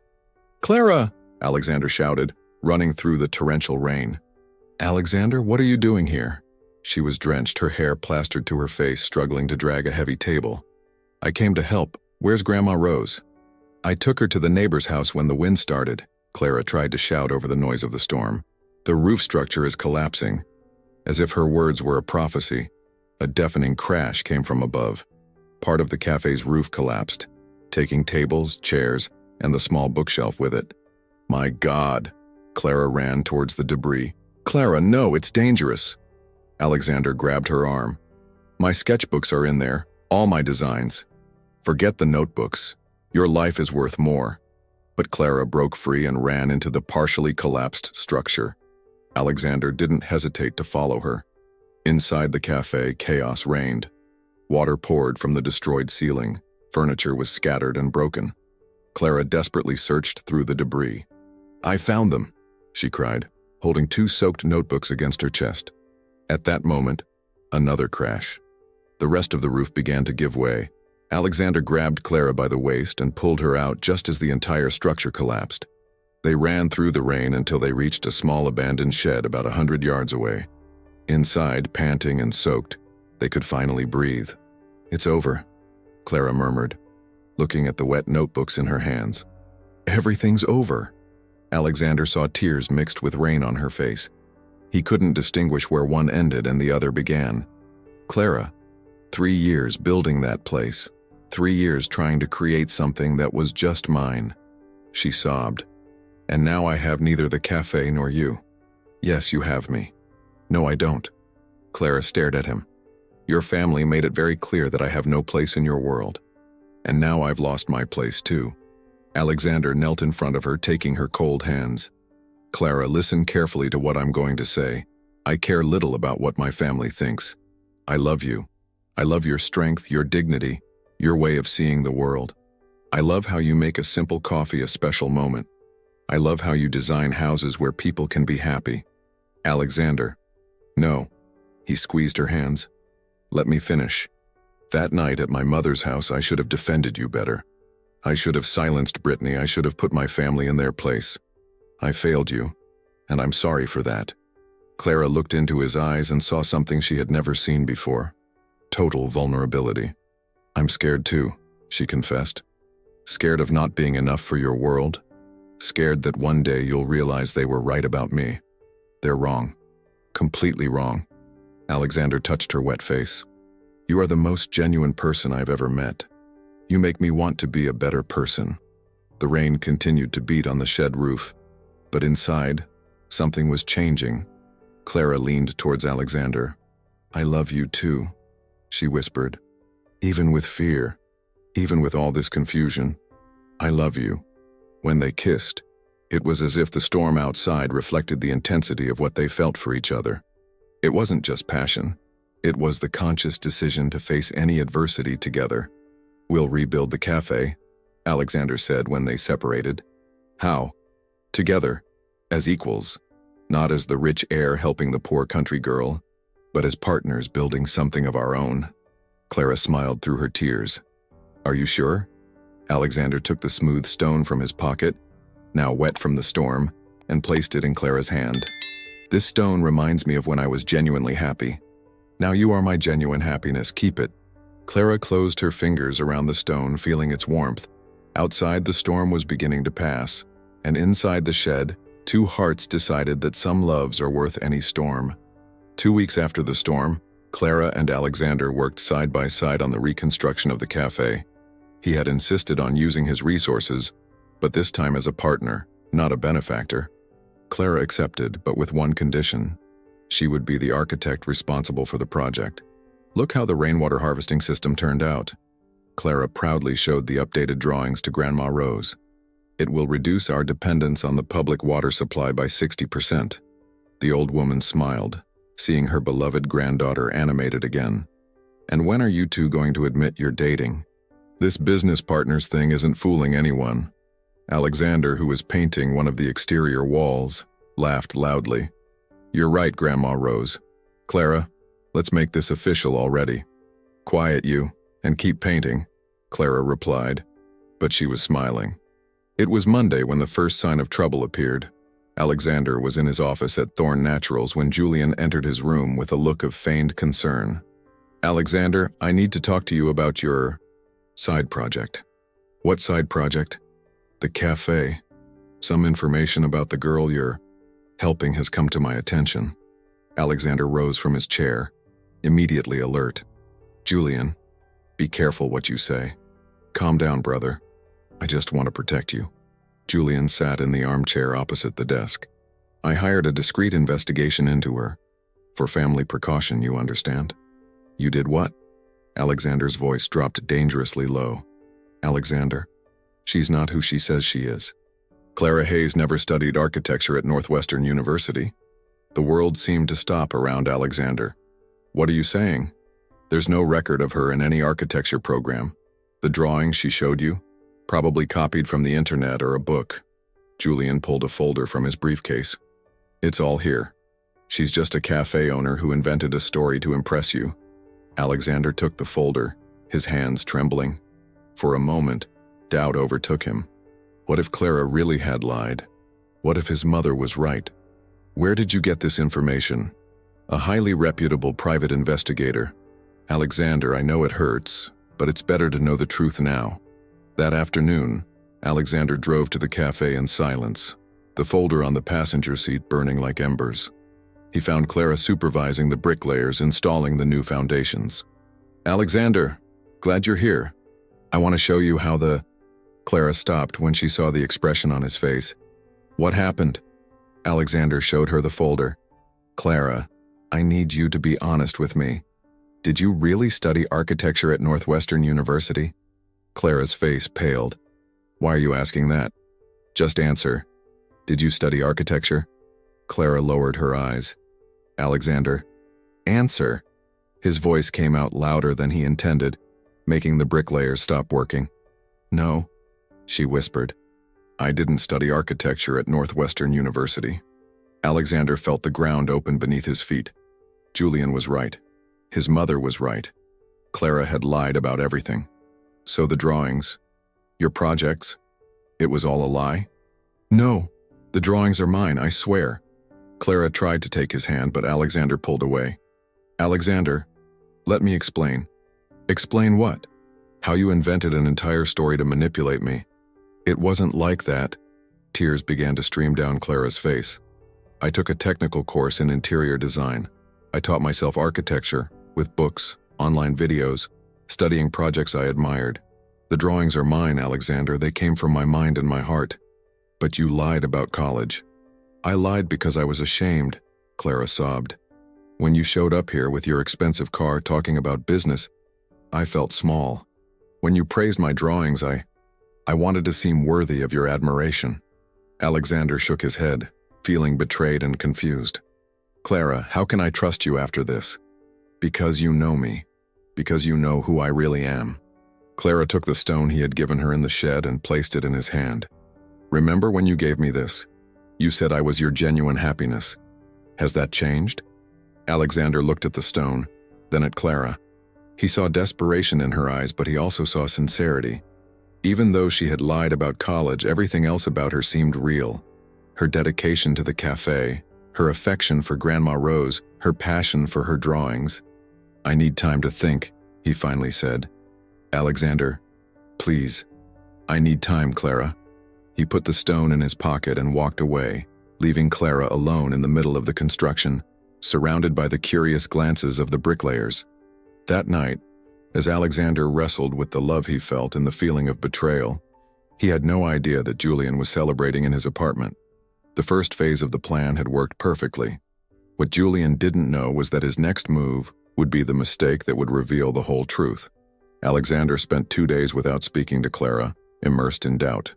"Clara!" Alexander shouted, running through the torrential rain. "Alexander, what are you doing here?" She was drenched, her hair plastered to her face, struggling to drag a heavy table. "I came to help. Where's Grandma Rose?" "I took her to the neighbor's house when the wind started," Clara tried to shout over the noise of the storm. "The roof structure is collapsing." As if her words were a prophecy, a deafening crash came from above. Part of the cafe's roof collapsed, taking tables, chairs, and the small bookshelf with it. "My God!" Clara ran towards the debris. "Clara, no, it's dangerous!" Alexander grabbed her arm. "My sketchbooks are in there, all my designs. Forget the notebooks. Your life is worth more." But Clara broke free and ran into the partially collapsed structure. Alexander didn't hesitate to follow her. Inside the cafe, chaos reigned. Water poured from the destroyed ceiling. Furniture was scattered and broken. Clara desperately searched through the debris. "I found them," she cried, holding 2 soaked notebooks against her chest. At that moment, another crash. The rest of the roof began to give way. Alexander grabbed Clara by the waist and pulled her out just as the entire structure collapsed. They ran through the rain until they reached a small abandoned shed about 100 yards away. Inside, panting and soaked, they could finally breathe. "It's over," Clara murmured, looking at the wet notebooks in her hands. "Everything's over." Alexander saw tears mixed with rain on her face. He couldn't distinguish where one ended and the other began. "Clara, 3 years building that place. 3 years trying to create something that was just mine." She sobbed. "And now I have neither the cafe nor you." "Yes, you have me." "No, I don't." Clara stared at him. "Your family made it very clear that I have no place in your world. And now I've lost my place too." Alexander knelt in front of her, taking her cold hands. "Clara, listen carefully to what I'm going to say. I care little about what my family thinks. I love you. I love your strength, your dignity, your way of seeing the world. I love how you make a simple coffee a special moment. I love how you design houses where people can be happy." "Alexander." "No." He squeezed her hands. "Let me finish. That night at my mother's house, I should have defended you better. I should have silenced Brittany. I should have put my family in their place. I failed you, and I'm sorry for that." Clara looked into his eyes and saw something she had never seen before. Total vulnerability. "I'm scared too," she confessed. "Scared of not being enough for your world. Scared that one day you'll realize they were right about me. They're wrong. Completely wrong." Alexander touched her wet face. "You are the most genuine person I've ever met. You make me want to be a better person." The rain continued to beat on the shed roof, but inside, something was changing. Clara leaned towards Alexander. "I love you too," she whispered. "Even with fear, even with all this confusion, I love you." When they kissed, it was as if the storm outside reflected the intensity of what they felt for each other. It wasn't just passion. It was the conscious decision to face any adversity together. "We'll rebuild the cafe," Alexander said when they separated. "How?" "Together, as equals." not as the rich heir helping the poor country girl, but as partners building something of our own. Clara smiled through her tears. Are you sure? Alexander took the smooth stone from his pocket, now wet from the storm, and placed it in Clara's hand. This stone reminds me of when I was genuinely happy. Now you are my genuine happiness, keep it. Clara closed her fingers around the stone, feeling its warmth. Outside, the storm was beginning to pass, and inside the shed, two hearts decided that some loves are worth any storm. 2 weeks after the storm, Clara and Alexander worked side by side on the reconstruction of the cafe. He had insisted on using his resources, but this time as a partner, not a benefactor. Clara accepted, but with one condition. She would be the architect responsible for the project. Look how the rainwater harvesting system turned out. Clara proudly showed the updated drawings to Grandma Rose. It will reduce our dependence on the public water supply by 60%. The old woman smiled, seeing her beloved granddaughter animated again. And when are you two going to admit you're dating? This business partners thing isn't fooling anyone. Alexander, who was painting one of the exterior walls, laughed loudly. You're right, Grandma Rose. Clara, let's make this official already. Quiet you, and keep painting, Clara replied, but she was smiling. It was Monday when the first sign of trouble appeared. Alexander was in his office at Thorn Naturals when Julian entered his room with a look of feigned concern. Alexander, I need to talk to you about your side project. What side project? The cafe. Some information about the girl you're helping has come to my attention. Alexander rose from his chair, immediately alert. Julian, be careful what you say. Calm down, brother. I just want to protect you. Julian sat in the armchair opposite the desk. I hired a discreet investigation into her. For family precaution, you understand? You did what? Alexander's voice dropped dangerously low. Alexander, she's not who she says she is. Clara Hayes never studied architecture at Northwestern University. The world seemed to stop around Alexander. What are you saying? There's no record of her in any architecture program. The drawings she showed you? Probably copied from the internet or a book. Julian pulled a folder from his briefcase. It's all here. She's just a cafe owner who invented a story to impress you. Alexander took the folder, his hands trembling. For a moment, doubt overtook him. What if Clara really had lied? What if his mother was right? Where did you get this information? A highly reputable private investigator. Alexander, I know it hurts, but it's better to know the truth now. That afternoon, Alexander drove to the cafe in silence, the folder on the passenger seat burning like embers. He found Clara supervising the bricklayers installing the new foundations. Alexander, glad you're here. I want to show you how the... Clara stopped when she saw the expression on his face. What happened? Alexander showed her the folder. Clara, I need you to be honest with me. Did you really study architecture at Northwestern University? Clara's face paled. Why are you asking that? Just answer. Did you study architecture? Clara lowered her eyes. Alexander, answer. His voice came out louder than he intended, making the bricklayers stop working. No, she whispered. I didn't study architecture at Northwestern University. Alexander felt the ground open beneath his feet. Julian was right. His mother was right. Clara had lied about everything. So the drawings, your projects, it was all a lie? No, the drawings are mine, I swear. Clara tried to take his hand, but Alexander pulled away. Alexander, let me explain. Explain what? How you invented an entire story to manipulate me. It wasn't like that. Tears began to stream down Clara's face. I took a technical course in interior design. I taught myself architecture, with books, online videos, studying projects I admired. The drawings are mine, Alexander. They came from my mind and my heart. But you lied about college. I lied because I was ashamed, Clara sobbed. When you showed up here with your expensive car talking about business, I felt small. When you praised my drawings, I wanted to seem worthy of your admiration. Alexander shook his head, feeling betrayed and confused. Clara, how can I trust you after this? Because you know me. Because you know who I really am. Clara took the stone he had given her in the shed and placed it in his hand. Remember when you gave me this? You said I was your genuine happiness. Has that changed? Alexander looked at the stone, then at Clara. He saw desperation in her eyes, but he also saw sincerity. Even though she had lied about college, everything else about her seemed real. Her dedication to the cafe, her affection for Grandma Rose, her passion for her drawings. "I need time to think," he finally said. "Alexander, please. I need time, Clara." He put the stone in his pocket and walked away, leaving Clara alone in the middle of the construction, surrounded by the curious glances of the bricklayers. That night, as Alexander wrestled with the love he felt and the feeling of betrayal, he had no idea that Julian was celebrating in his apartment. The first phase of the plan had worked perfectly. What Julian didn't know was that his next move would be the mistake that would reveal the whole truth. Alexander spent 2 days without speaking to Clara, immersed in doubt.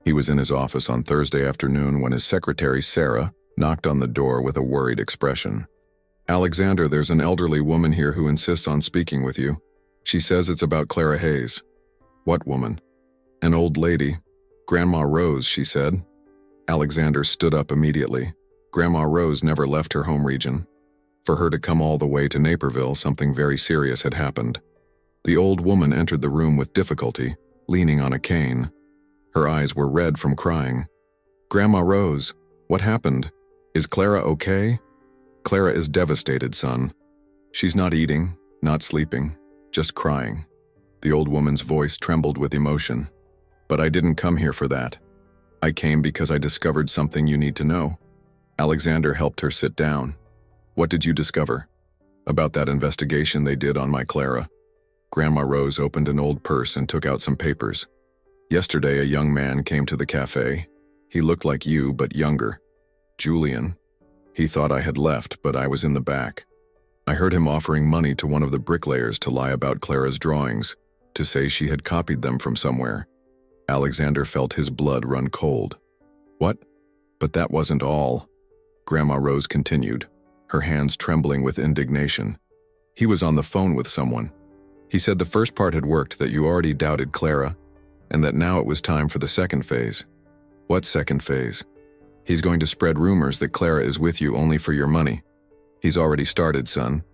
He was in his office on Thursday afternoon when his secretary, Sarah, knocked on the door with a worried expression. "Alexander, there's an elderly woman here who insists on speaking with you. She says it's about Clara Hayes." "What woman?" "An old lady. Grandma Rose," she said. Alexander stood up immediately. Grandma Rose never left her home region. For her to come all the way to Naperville, something very serious had happened. The old woman entered the room with difficulty, leaning on a cane. Her eyes were red from crying. "Grandma Rose, what happened? Is Clara okay?" "Clara is devastated, son. She's not eating, not sleeping, just crying." The old woman's voice trembled with emotion. "But I didn't come here for that. I came because I discovered something you need to know." Alexander helped her sit down. "What did you discover?" "About that investigation they did on my Clara." Grandma Rose opened an old purse and took out some papers. "Yesterday a young man came to the cafe. He looked like you, but younger. Julian. He thought I had left, but I was in the back. I heard him offering money to one of the bricklayers to lie about Clara's drawings, to say she had copied them from somewhere." Alexander felt his blood run cold. "What? But that wasn't all," Grandma Rose continued, her hands trembling with indignation. "He was on the phone with someone. He said the first part had worked, that you already doubted Clara, and that now it was time for the second phase." "What second phase?" "He's going to spread rumors that Clara is with you only for your money. He's already started, son.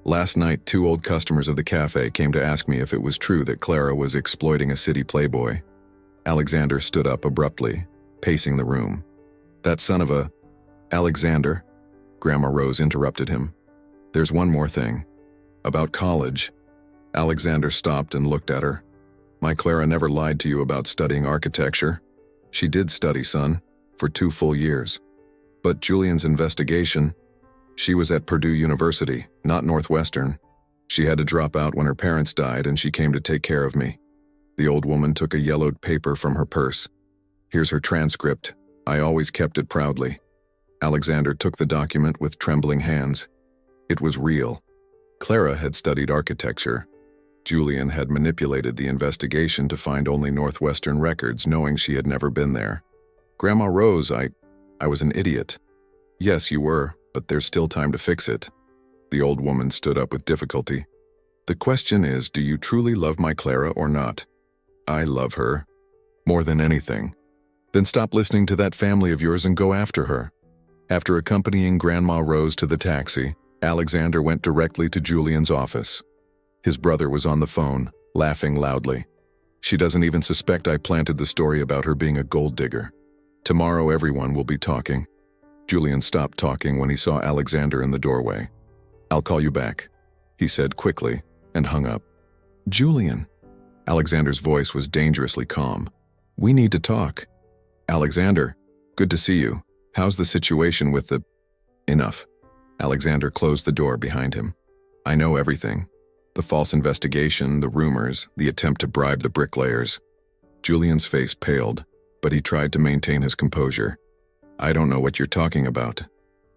Last night, 2 old customers of the cafe came to ask me if it was true that Clara was exploiting a city playboy." Alexander stood up abruptly, pacing the room. "That son of a—" "Alexander," Grandma Rose interrupted him. "There's one more thing. About college." Alexander stopped and looked at her. "My Clara never lied to you about studying architecture. She did study, son, for 2 full years. But Julian's investigation, she was at Purdue University, not Northwestern. She had to drop out when her parents died and she came to take care of me." The old woman took a yellowed paper from her purse. "Here's her transcript. I always kept it proudly." Alexander took the document with trembling hands. It was real. Clara had studied architecture. Julian had manipulated the investigation to find only Northwestern records, knowing she had never been there. "Grandma Rose, I was an idiot." "Yes, you were, but there's still time to fix it." The old woman stood up with difficulty. "The question is, do you truly love my Clara or not?" "I love her. More than anything." "Then stop listening to that family of yours and go after her." After accompanying Grandma Rose to the taxi, Alexander went directly to Julian's office. His brother was on the phone, laughing loudly. "She doesn't even suspect I planted the story about her being a gold digger. Tomorrow everyone will be talking." Julian stopped talking when he saw Alexander in the doorway. "I'll call you back," he said quickly, and hung up. "Julian." Alexander's voice was dangerously calm. "We need to talk." "Alexander, good to see you. How's the situation with the—" "Enough." Alexander closed the door behind him. "I know everything. The false investigation, the rumors, the attempt to bribe the bricklayers." Julian's face paled, but he tried to maintain his composure. "I don't know what you're talking about."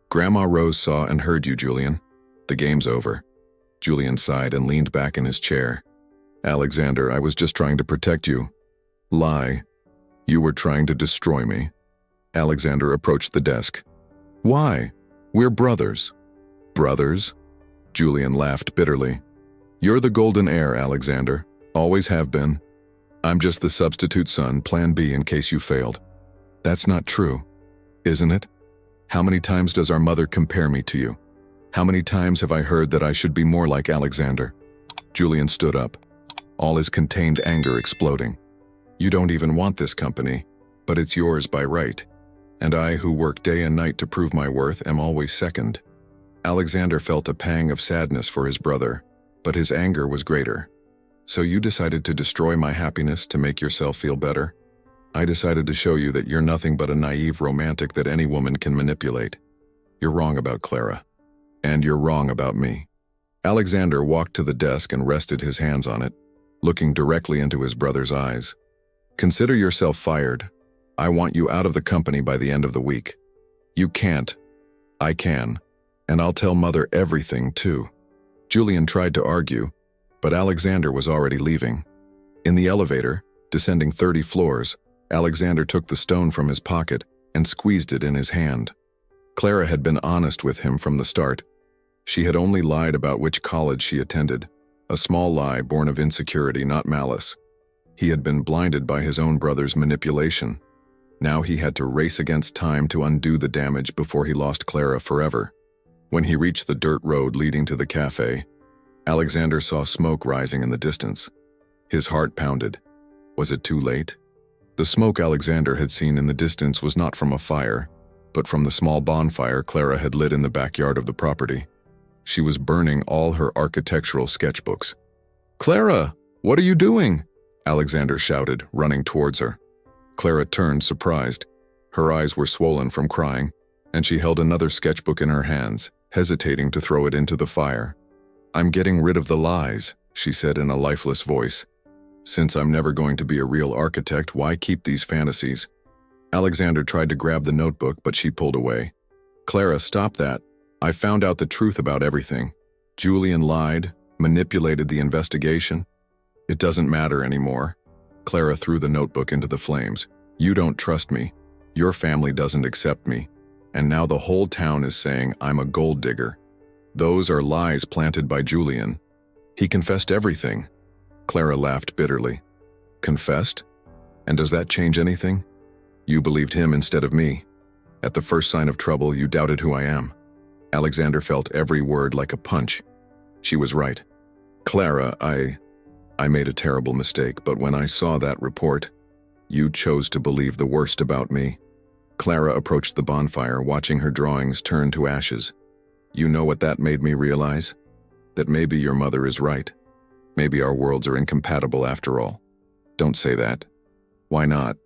"Grandma Rose saw and heard you, Julian. The game's over." Julian sighed and leaned back in his chair. "Alexander, I was just trying to protect you." "Lie. You were trying to destroy me." Alexander approached the desk. "Why? We're brothers." "Brothers?" Julian laughed bitterly. "You're the golden heir, Alexander. Always have been. I'm just the substitute son, plan B in case you failed." "That's not true, isn't it?" How many times does our mother compare me to you? How many times have I heard that I should be more like Alexander? Julian stood up, all his contained anger exploding. You don't even want this company, but it's yours by right. And I, who work day and night to prove my worth, am always second. Alexander felt a pang of sadness for his brother, but his anger was greater. So you decided to destroy my happiness to make yourself feel better? I decided to show you that you're nothing but a naive romantic that any woman can manipulate. You're wrong about Clara. And you're wrong about me. Alexander walked to the desk and rested his hands on it, looking directly into his brother's eyes. Consider yourself fired. I want you out of the company by the end of the week. You can't. I can. And I'll tell Mother everything, too. Julian tried to argue, but Alexander was already leaving. In the elevator, descending 30 floors, Alexander took the stone from his pocket and squeezed it in his hand. Clara had been honest with him from the start. She had only lied about which college she attended, a small lie born of insecurity, not malice. He had been blinded by his own brother's manipulation. Now he had to race against time to undo the damage before he lost Clara forever. When he reached the dirt road leading to the cafe, Alexander saw smoke rising in the distance. His heart pounded. Was it too late? The smoke Alexander had seen in the distance was not from a fire, but from the small bonfire Clara had lit in the backyard of the property. She was burning all her architectural sketchbooks. "Clara, what are you doing?" Alexander shouted, running towards her. Clara turned, surprised. Her eyes were swollen from crying, and she held another sketchbook in her hands, hesitating to throw it into the fire. "I'm getting rid of the lies," she said in a lifeless voice. "Since I'm never going to be a real architect, why keep these fantasies?" Alexander tried to grab the notebook, but she pulled away. "Clara, stop that. I found out the truth about everything. Julian lied, manipulated the investigation. It doesn't matter anymore." Clara threw the notebook into the flames. "You don't trust me. Your family doesn't accept me. And now the whole town is saying I'm a gold digger. Those are lies planted by Julian. He confessed everything." Clara laughed bitterly. "Confessed? And does that change anything? You believed him instead of me. At the first sign of trouble, you doubted who I am." Alexander felt every word like a punch. She was right. "Clara, I made a terrible mistake, but when I saw that report, you chose to believe the worst about me." Clara approached the bonfire, watching her drawings turn to ashes. "You know what that made me realize? That maybe your mother is right. Maybe our worlds are incompatible after all." "Don't say that." "Why not?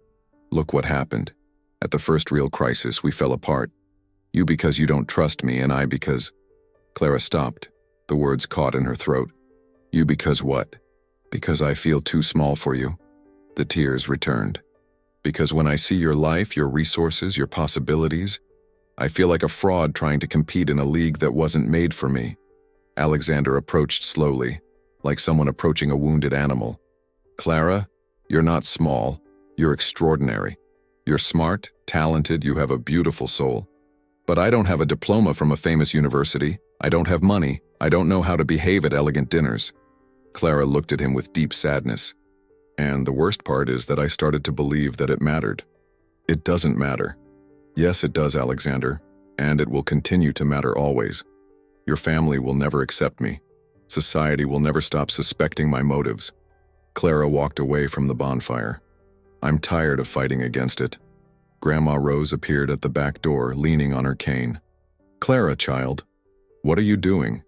Look what happened. At the first real crisis, we fell apart. You because you don't trust me, and I because—" Clara stopped. The words caught in her throat. "You because what?" "Because I feel too small for you." The tears returned. "Because when I see your life, your resources, your possibilities, I feel like a fraud trying to compete in a league that wasn't made for me." Alexander approached slowly, like someone approaching a wounded animal. "Clara, you're not small. You're extraordinary. You're smart, talented, you have a beautiful soul. But I don't have a diploma from a famous university. I don't have money. I don't know how to behave at elegant dinners." Clara looked at him with deep sadness. "And the worst part is that I started to believe that it mattered." "It doesn't matter." "Yes, it does, Alexander, and it will continue to matter always. Your family will never accept me. Society will never stop suspecting my motives." Clara walked away from the bonfire. "I'm tired of fighting against it." Grandma Rose appeared at the back door, leaning on her cane. "Clara, child, what are you doing?"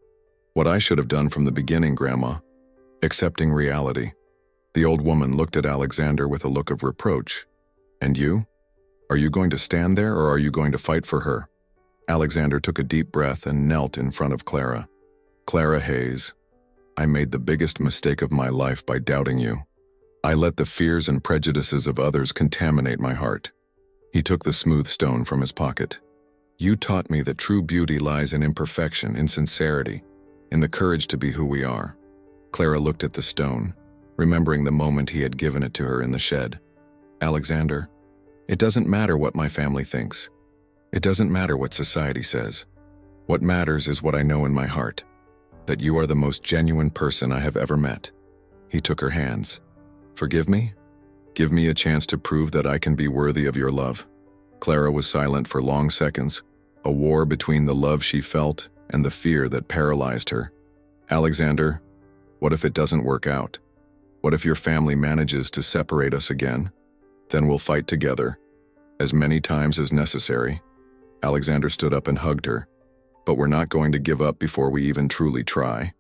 "What I should have done from the beginning, Grandma. Accepting reality." The old woman looked at Alexander with a look of reproach. "And you? Are you going to stand there, or are you going to fight for her?" Alexander took a deep breath and knelt in front of Clara. "Clara Hayes, I made the biggest mistake of my life by doubting you. I let the fears and prejudices of others contaminate my heart." He took the smooth stone from his pocket. "You taught me that true beauty lies in imperfection, in sincerity, in the courage to be who we are." Clara looked at the stone, remembering the moment he had given it to her in the shed. "Alexander, it doesn't matter what my family thinks. It doesn't matter what society says. What matters is what I know in my heart, that you are the most genuine person I have ever met." He took her hands. "Forgive me? Give me a chance to prove that I can be worthy of your love." Clara was silent for long seconds, a war between the love she felt and the fear that paralyzed her. Alexander, what if it doesn't work out? What if your family manages to separate us again? Then we'll fight together, as many times as necessary. Alexander stood up and hugged her. But we're not going to give up before we even truly try.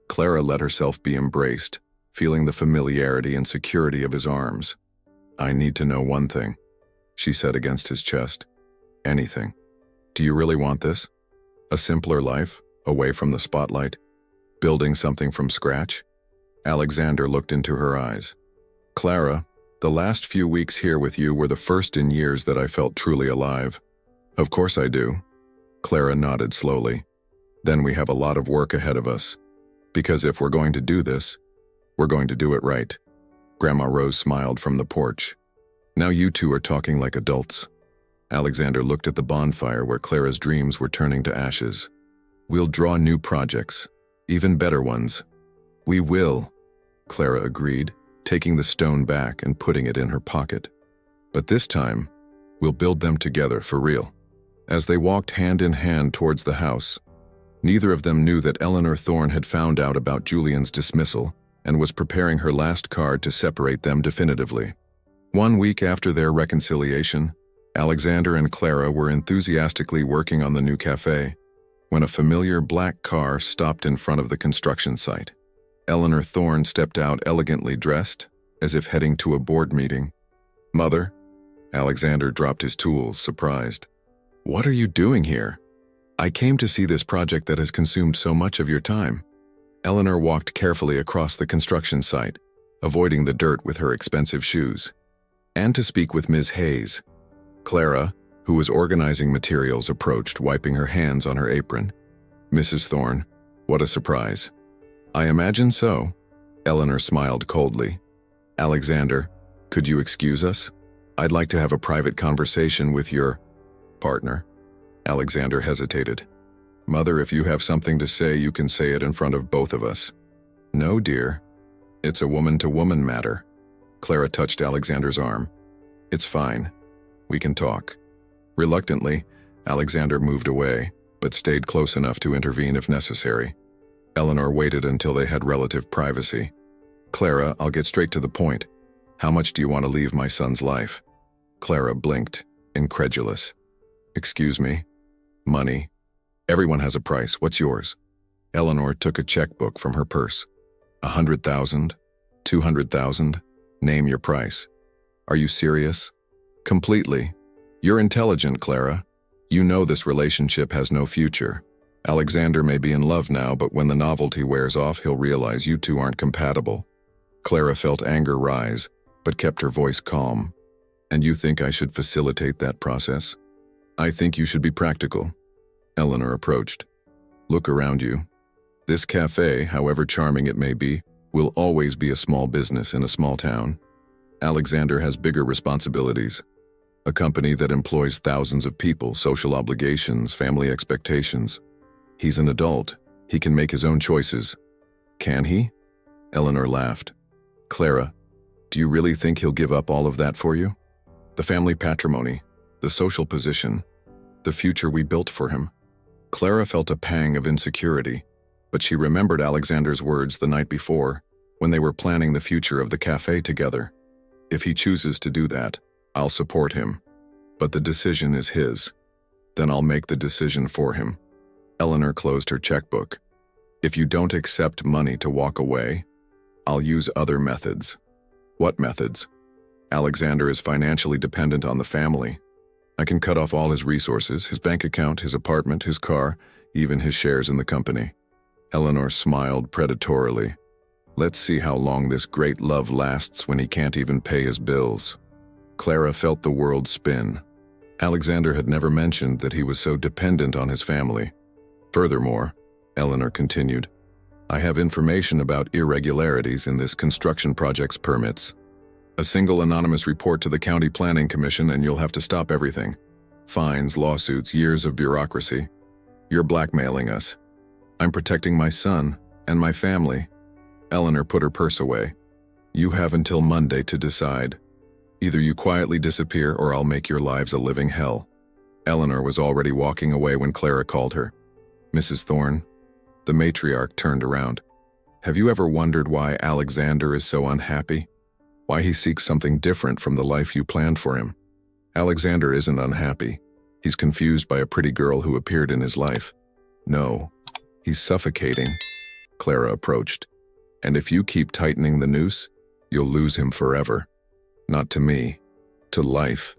Clara let herself be embraced, feeling the familiarity and security of his arms. I need to know one thing, she said against his chest. Anything. Do you really want this? A simpler life, away from the spotlight? Building something from scratch? Alexander looked into her eyes. Clara, the last few weeks here with you were the first in years that I felt truly alive. Of course I do. Clara nodded slowly. Then we have a lot of work ahead of us. Because if we're going to do this, we're going to do it right. Grandma Rose smiled from the porch. Now you two are talking like adults. Alexander looked at the bonfire where Clara's dreams were turning to ashes. We'll draw new projects, even better ones. We will, Clara agreed, taking the stone back and putting it in her pocket. But this time, we'll build them together for real. As they walked hand in hand towards the house, neither of them knew that Eleanor Thorne had found out about Julian's dismissal and was preparing her last card to separate them definitively. 1 week after their reconciliation, Alexander and Clara were enthusiastically working on the new cafe when a familiar black car stopped in front of the construction site. Eleanor Thorne stepped out elegantly dressed, as if heading to a board meeting. Mother? Alexander dropped his tools, surprised. What are you doing here? I came to see this project that has consumed so much of your time. Eleanor walked carefully across the construction site, avoiding the dirt with her expensive shoes, and to speak with Ms. Hayes. Clara, who was organizing materials, approached, wiping her hands on her apron. Mrs. Thorne, what a surprise. I imagine so. Eleanor smiled coldly. Alexander, could you excuse us? I'd like to have a private conversation with your partner. Alexander hesitated. Mother, if you have something to say, you can say it in front of both of us. No, dear. It's a woman-to-woman matter. Clara touched Alexander's arm. It's fine. We can talk. Reluctantly, Alexander moved away, but stayed close enough to intervene if necessary. Eleanor waited until they had relative privacy. Clara, I'll get straight to the point. How much do you want to leave my son's life? Clara blinked, incredulous. Excuse me? Money. Everyone has a price. What's yours? Eleanor took a checkbook from her purse. 100,000? 200,000? Name your price. Are you serious? Completely. You're intelligent, Clara. You know this relationship has no future. Alexander may be in love now, but when the novelty wears off, he'll realize you two aren't compatible. Clara felt anger rise, but kept her voice calm. And you think I should facilitate that process? I think you should be practical. Eleanor approached. Look around you. This cafe, however charming it may be, will always be a small business in a small town. Alexander has bigger responsibilities. A company that employs thousands of people, social obligations, family expectations. He's an adult. He can make his own choices. Can he? Eleanor laughed. Clara, do you really think he'll give up all of that for you? The family patrimony, the social position, the future we built for him. Clara felt a pang of insecurity, but she remembered Alexander's words the night before, when they were planning the future of the cafe together. If he chooses to do that, I'll support him. But the decision is his. Then I'll make the decision for him. Eleanor closed her checkbook. If you don't accept money to walk away, I'll use other methods. What methods? Alexander is financially dependent on the family. I can cut off all his resources, his bank account, his apartment, his car, even his shares in the company. Eleanor smiled predatorily. Let's see how long this great love lasts when he can't even pay his bills. Clara felt the world spin. Alexander had never mentioned that he was so dependent on his family. Furthermore, Eleanor continued, I have information about irregularities in this construction project's permits. A single anonymous report to the County Planning Commission and you'll have to stop everything. Fines, lawsuits, years of bureaucracy. You're blackmailing us. I'm protecting my son and my family. Eleanor put her purse away. You have until Monday to decide. Either you quietly disappear or I'll make your lives a living hell. Eleanor was already walking away when Clara called her. "Mrs. Thorne?" The matriarch turned around. "Have you ever wondered why Alexander is so unhappy? Why he seeks something different from the life you planned for him? Alexander isn't unhappy. He's confused by a pretty girl who appeared in his life. No, he's suffocating." Clara approached. "And if you keep tightening the noose, you'll lose him forever. Not to me, to life.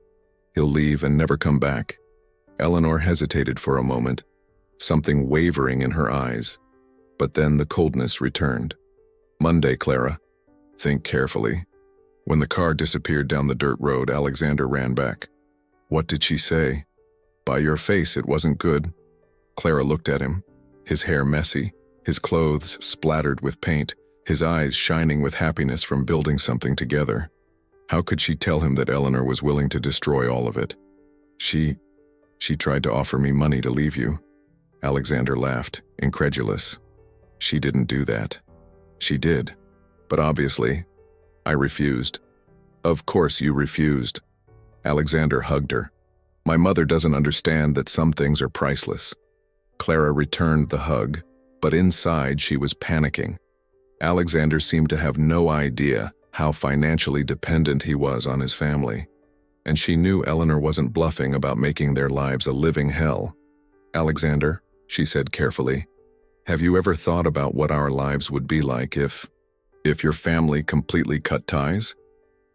He'll leave and never come back." Eleanor hesitated for a moment, something wavering in her eyes. But then the coldness returned. "Monday, Clara. Think carefully." When the car disappeared down the dirt road, Alexander ran back. "What did she say?" "By your face, it wasn't good." Clara looked at him, his hair messy, his clothes splattered with paint, his eyes shining with happiness from building something together. How could she tell him that Eleanor was willing to destroy all of it? She tried to offer me money to leave you." Alexander laughed, incredulous. "She didn't do that." "She did. But obviously, I refused." "Of course you refused." Alexander hugged her. "My mother doesn't understand that some things are priceless." Clara returned the hug, but inside she was panicking. Alexander seemed to have no idea how financially dependent he was on his family. And she knew Eleanor wasn't bluffing about making their lives a living hell. "Alexander," she said carefully, "have you ever thought about what our lives would be like if your family completely cut ties?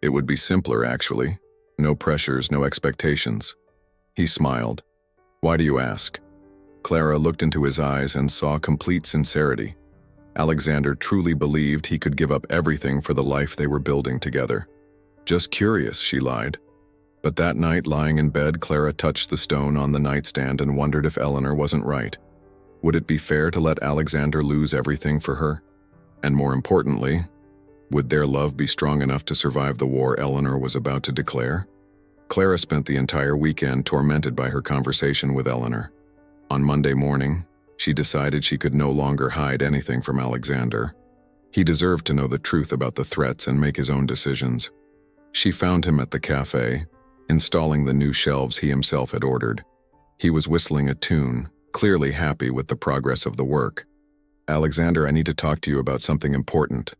It would be simpler, actually. No pressures, no expectations." He smiled. "Why do you ask?" Clara looked into his eyes and saw complete sincerity. Alexander truly believed he could give up everything for the life they were building together. "Just curious," she lied. But that night, lying in bed, Clara touched the stone on the nightstand and wondered if Eleanor wasn't right. Would it be fair to let Alexander lose everything for her? And more importantly, would their love be strong enough to survive the war Eleanor was about to declare? Clara spent the entire weekend tormented by her conversation with Eleanor. On Monday morning, she decided she could no longer hide anything from Alexander. He deserved to know the truth about the threats and make his own decisions. She found him at the cafe, installing the new shelves he himself had ordered. He was whistling a tune, clearly happy with the progress of the work. "Alexander, I need to talk to you about something important."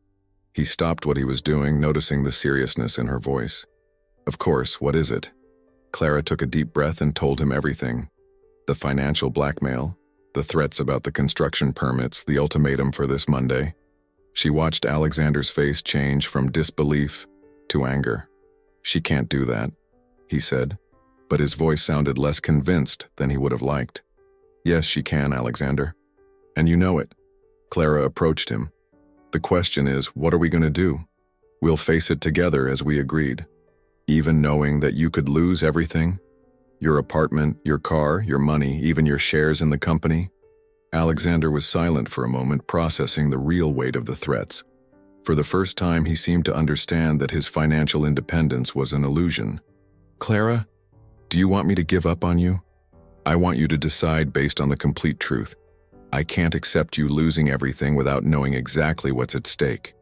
He stopped what he was doing, noticing the seriousness in her voice. "Of course, what is it?" Clara took a deep breath and told him everything. The financial blackmail, the threats about the construction permits, the ultimatum for this Monday. She watched Alexander's face change from disbelief to anger. "She can't do that," he said, but his voice sounded less convinced than he would have liked. "Yes, she can, Alexander. And you know it." Clara approached him. "The question is, what are we going to do? We'll face it together as we agreed. Even knowing that you could lose everything? Your apartment, your car, your money, even your shares in the company?" Alexander was silent for a moment, processing the real weight of the threats. For the first time, he seemed to understand that his financial independence was an illusion. "Clara, do you want me to give up on you? I want you to decide based on the complete truth. I can't accept you losing everything without knowing exactly what's at stake."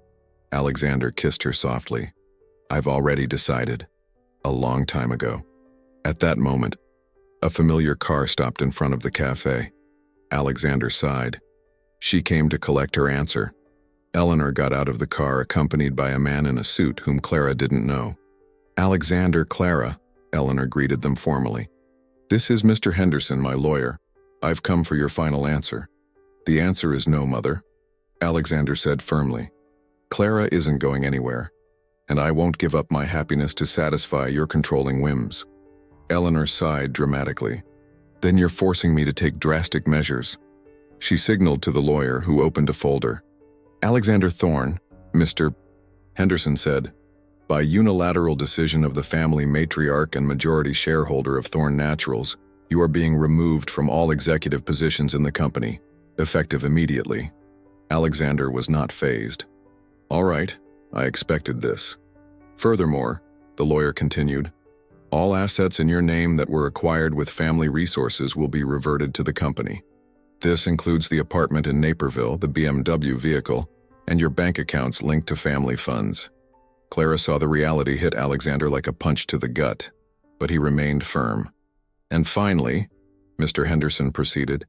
Alexander kissed her softly. "I've already decided. A long time ago." At that moment, a familiar car stopped in front of the cafe. Alexander sighed. She came to collect her answer. Eleanor got out of the car accompanied by a man in a suit whom Clara didn't know. "Alexander, Clara," Eleanor greeted them formally. "This is Mr. Henderson, my lawyer. I've come for your final answer." "The answer is no, Mother," Alexander said firmly. "Clara isn't going anywhere, and I won't give up my happiness to satisfy your controlling whims." Eleanor sighed dramatically. "Then you're forcing me to take drastic measures." She signaled to the lawyer, who opened a folder. "Alexander Thorne," Mr. Henderson said, "by unilateral decision of the family matriarch and majority shareholder of Thorne Naturals, you are being removed from all executive positions in the company, effective immediately." Alexander was not fazed. "All right, I expected this. Furthermore," the lawyer continued, "all assets in your name that were acquired with family resources will be reverted to the company. This includes the apartment in Naperville, the BMW vehicle, and your bank accounts linked to family funds." Clara saw the reality hit Alexander like a punch to the gut, but he remained firm. And finally, Mr. Henderson proceeded,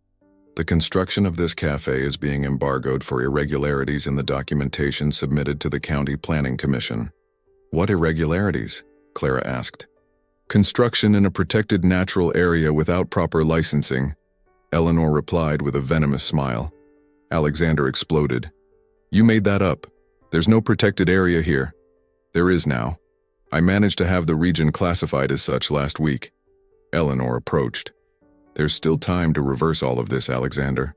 the construction of this cafe is being embargoed for irregularities in the documentation submitted to the County Planning Commission. What irregularities? Clara asked. Construction in a protected natural area without proper licensing, Eleanor replied with a venomous smile. Alexander exploded. You made that up. There's no protected area here. There is now. I managed to have the region classified as such last week. Eleanor approached. There's still time to reverse all of this, Alexander.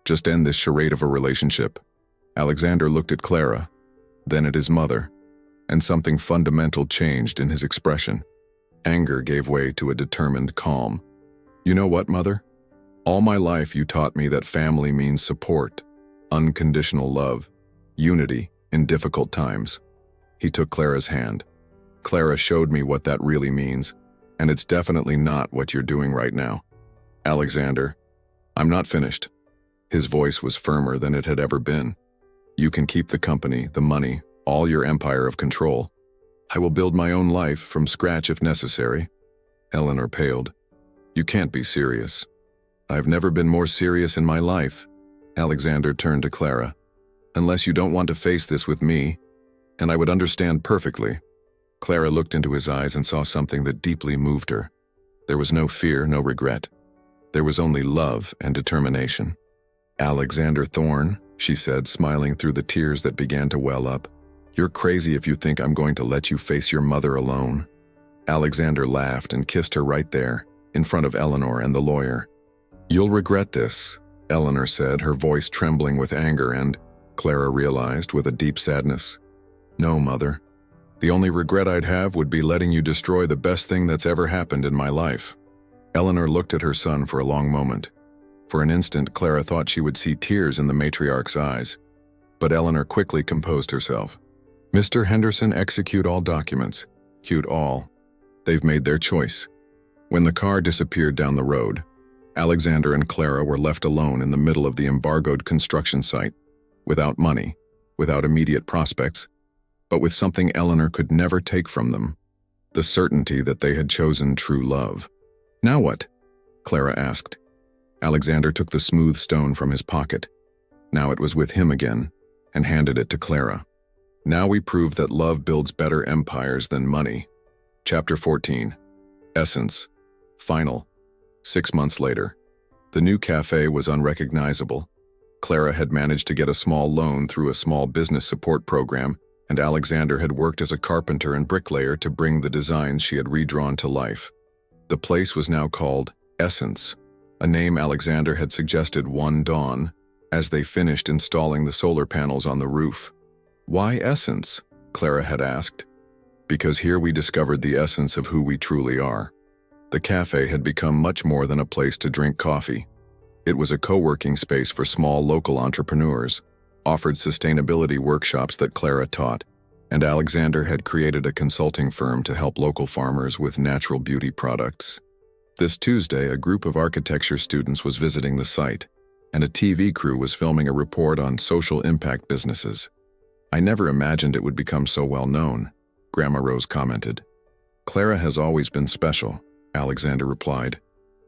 Just end this charade of a relationship. Alexander looked at Clara, then at his mother, and something fundamental changed in his expression. Anger gave way to a determined calm. You know what, Mother? All my life you taught me that family means support, unconditional love, unity in difficult times. He took Clara's hand. Clara showed me what that really means, and it's definitely not what you're doing right now. Alexander, I'm not finished. His voice was firmer than it had ever been. You can keep the company, the money, all your empire of control. I will build my own life from scratch if necessary. Eleanor paled. You can't be serious. I've never been more serious in my life. Alexander turned to Clara. Unless you don't want to face this with me, and I would understand perfectly. Clara looked into his eyes and saw something that deeply moved her. There was no fear, no regret. There was only love and determination. Alexander Thorne, she said, smiling through the tears that began to well up. You're crazy if you think I'm going to let you face your mother alone. Alexander laughed and kissed her right there, in front of Eleanor and the lawyer. You'll regret this, Eleanor said, her voice trembling with anger and, Clara realized, with a deep sadness. No, Mother. The only regret I'd have would be letting you destroy the best thing that's ever happened in my life. Eleanor looked at her son for a long moment. For an instant, Clara thought she would see tears in the matriarch's eyes. But Eleanor quickly composed herself. Mr. Henderson, execute all documents. Execute all. They've made their choice. When the car disappeared down the road, Alexander and Clara were left alone in the middle of the embargoed construction site, without money, without immediate prospects, but with something Eleanor could never take from them, the certainty that they had chosen true love. Now what? Clara asked. Alexander took the smooth stone from his pocket. Now it was with him again, and handed it to Clara. Now we prove that love builds better empires than money. Chapter 14. Essence. Final. 6 months later. The new cafe was unrecognizable. Clara had managed to get a small loan through a small business support program, and Alexander had worked as a carpenter and bricklayer to bring the designs she had redrawn to life. The place was now called Essence, a name Alexander had suggested one dawn, as they finished installing the solar panels on the roof. Why Essence? Clara had asked. Because here we discovered the essence of who we truly are. The cafe had become much more than a place to drink coffee. It was a co-working space for small local entrepreneurs, offered sustainability workshops that Clara taught, and Alexander had created a consulting firm to help local farmers with natural beauty products. This Tuesday, a group of architecture students was visiting the site, and a TV crew was filming a report on social impact businesses. I never imagined it would become so well known, Grandma Rose commented. Clara has always been special, Alexander replied,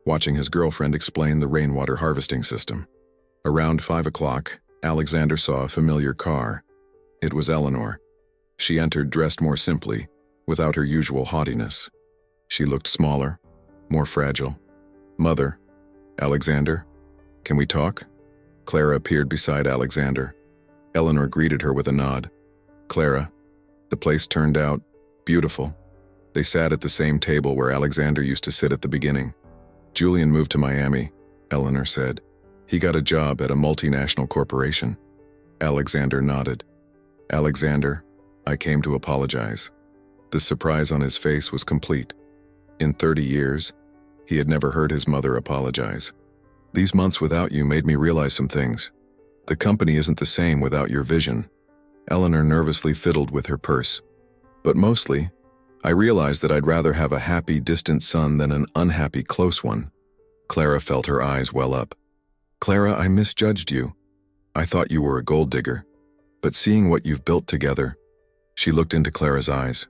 watching his girlfriend explain the rainwater harvesting system. Around 5 o'clock, Alexander saw a familiar car. It was Eleanor. She entered dressed more simply, without her usual haughtiness. She looked smaller, more fragile. Mother, Alexander, can we talk? Clara appeared beside Alexander. Eleanor greeted her with a nod. Clara, the place turned out beautiful. They sat at the same table where Alexander used to sit at the beginning. Julian moved to Miami, Eleanor said. He got a job at a multinational corporation. Alexander nodded. Alexander, I came to apologize. The surprise on his face was complete. In 30 years, he had never heard his mother apologize. These months without you made me realize some things. The company isn't the same without your vision. Eleanor nervously fiddled with her purse. But mostly, I realized that I'd rather have a happy, distant son than an unhappy, close one. Clara felt her eyes well up. Clara, I misjudged you. I thought you were a gold digger. But seeing what you've built together, she looked into Clara's eyes.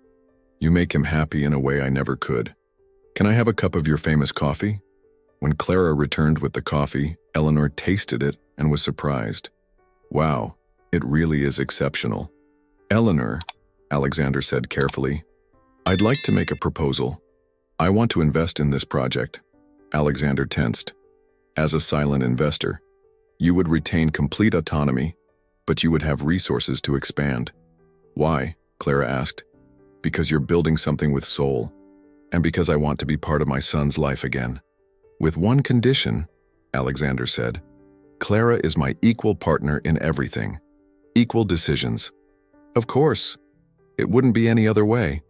You make him happy in a way I never could. "Can I have a cup of your famous coffee?" When Clara returned with the coffee, Eleanor tasted it and was surprised. "Wow, it really is exceptional." "Eleanor," Alexander said carefully, "I'd like to make a proposal. I want to invest in this project." Alexander tensed. As a silent investor, you would retain complete autonomy, but you would have resources to expand. "Why?" Clara asked. "Because you're building something with soul, and because I want to be part of my son's life again." "With one condition," Alexander said. "Clara is my equal partner in everything. Equal decisions." "Of course. It wouldn't be any other way."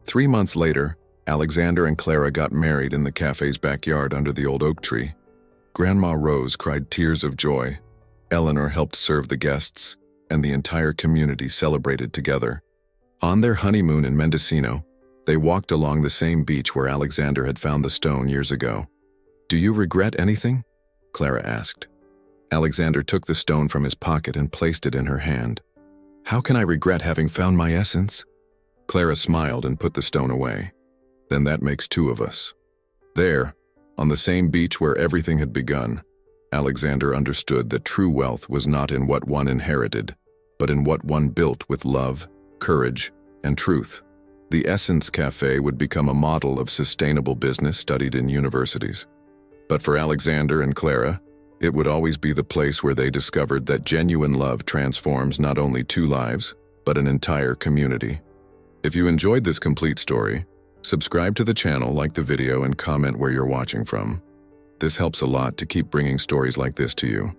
3 months later, Alexander and Clara got married in the cafe's backyard under the old oak tree. Grandma Rose cried tears of joy. Eleanor helped serve the guests, and the entire community celebrated together. On their honeymoon in Mendocino, they walked along the same beach where Alexander had found the stone years ago. "Do you regret anything?" Clara asked. Alexander took the stone from his pocket and placed it in her hand. "How can I regret having found my essence?" Clara smiled and put the stone away. "Then that makes 2 of us." There, on the same beach where everything had begun, Alexander understood that true wealth was not in what one inherited, but in what one built with love, courage, and truth. The Essence Cafe would become a model of sustainable business studied in universities. But for Alexander and Clara, it would always be the place where they discovered that genuine love transforms not only 2 lives, but an entire community. If you enjoyed this complete story, subscribe to the channel, like the video, and comment where you're watching from. This helps a lot to keep bringing stories like this to you.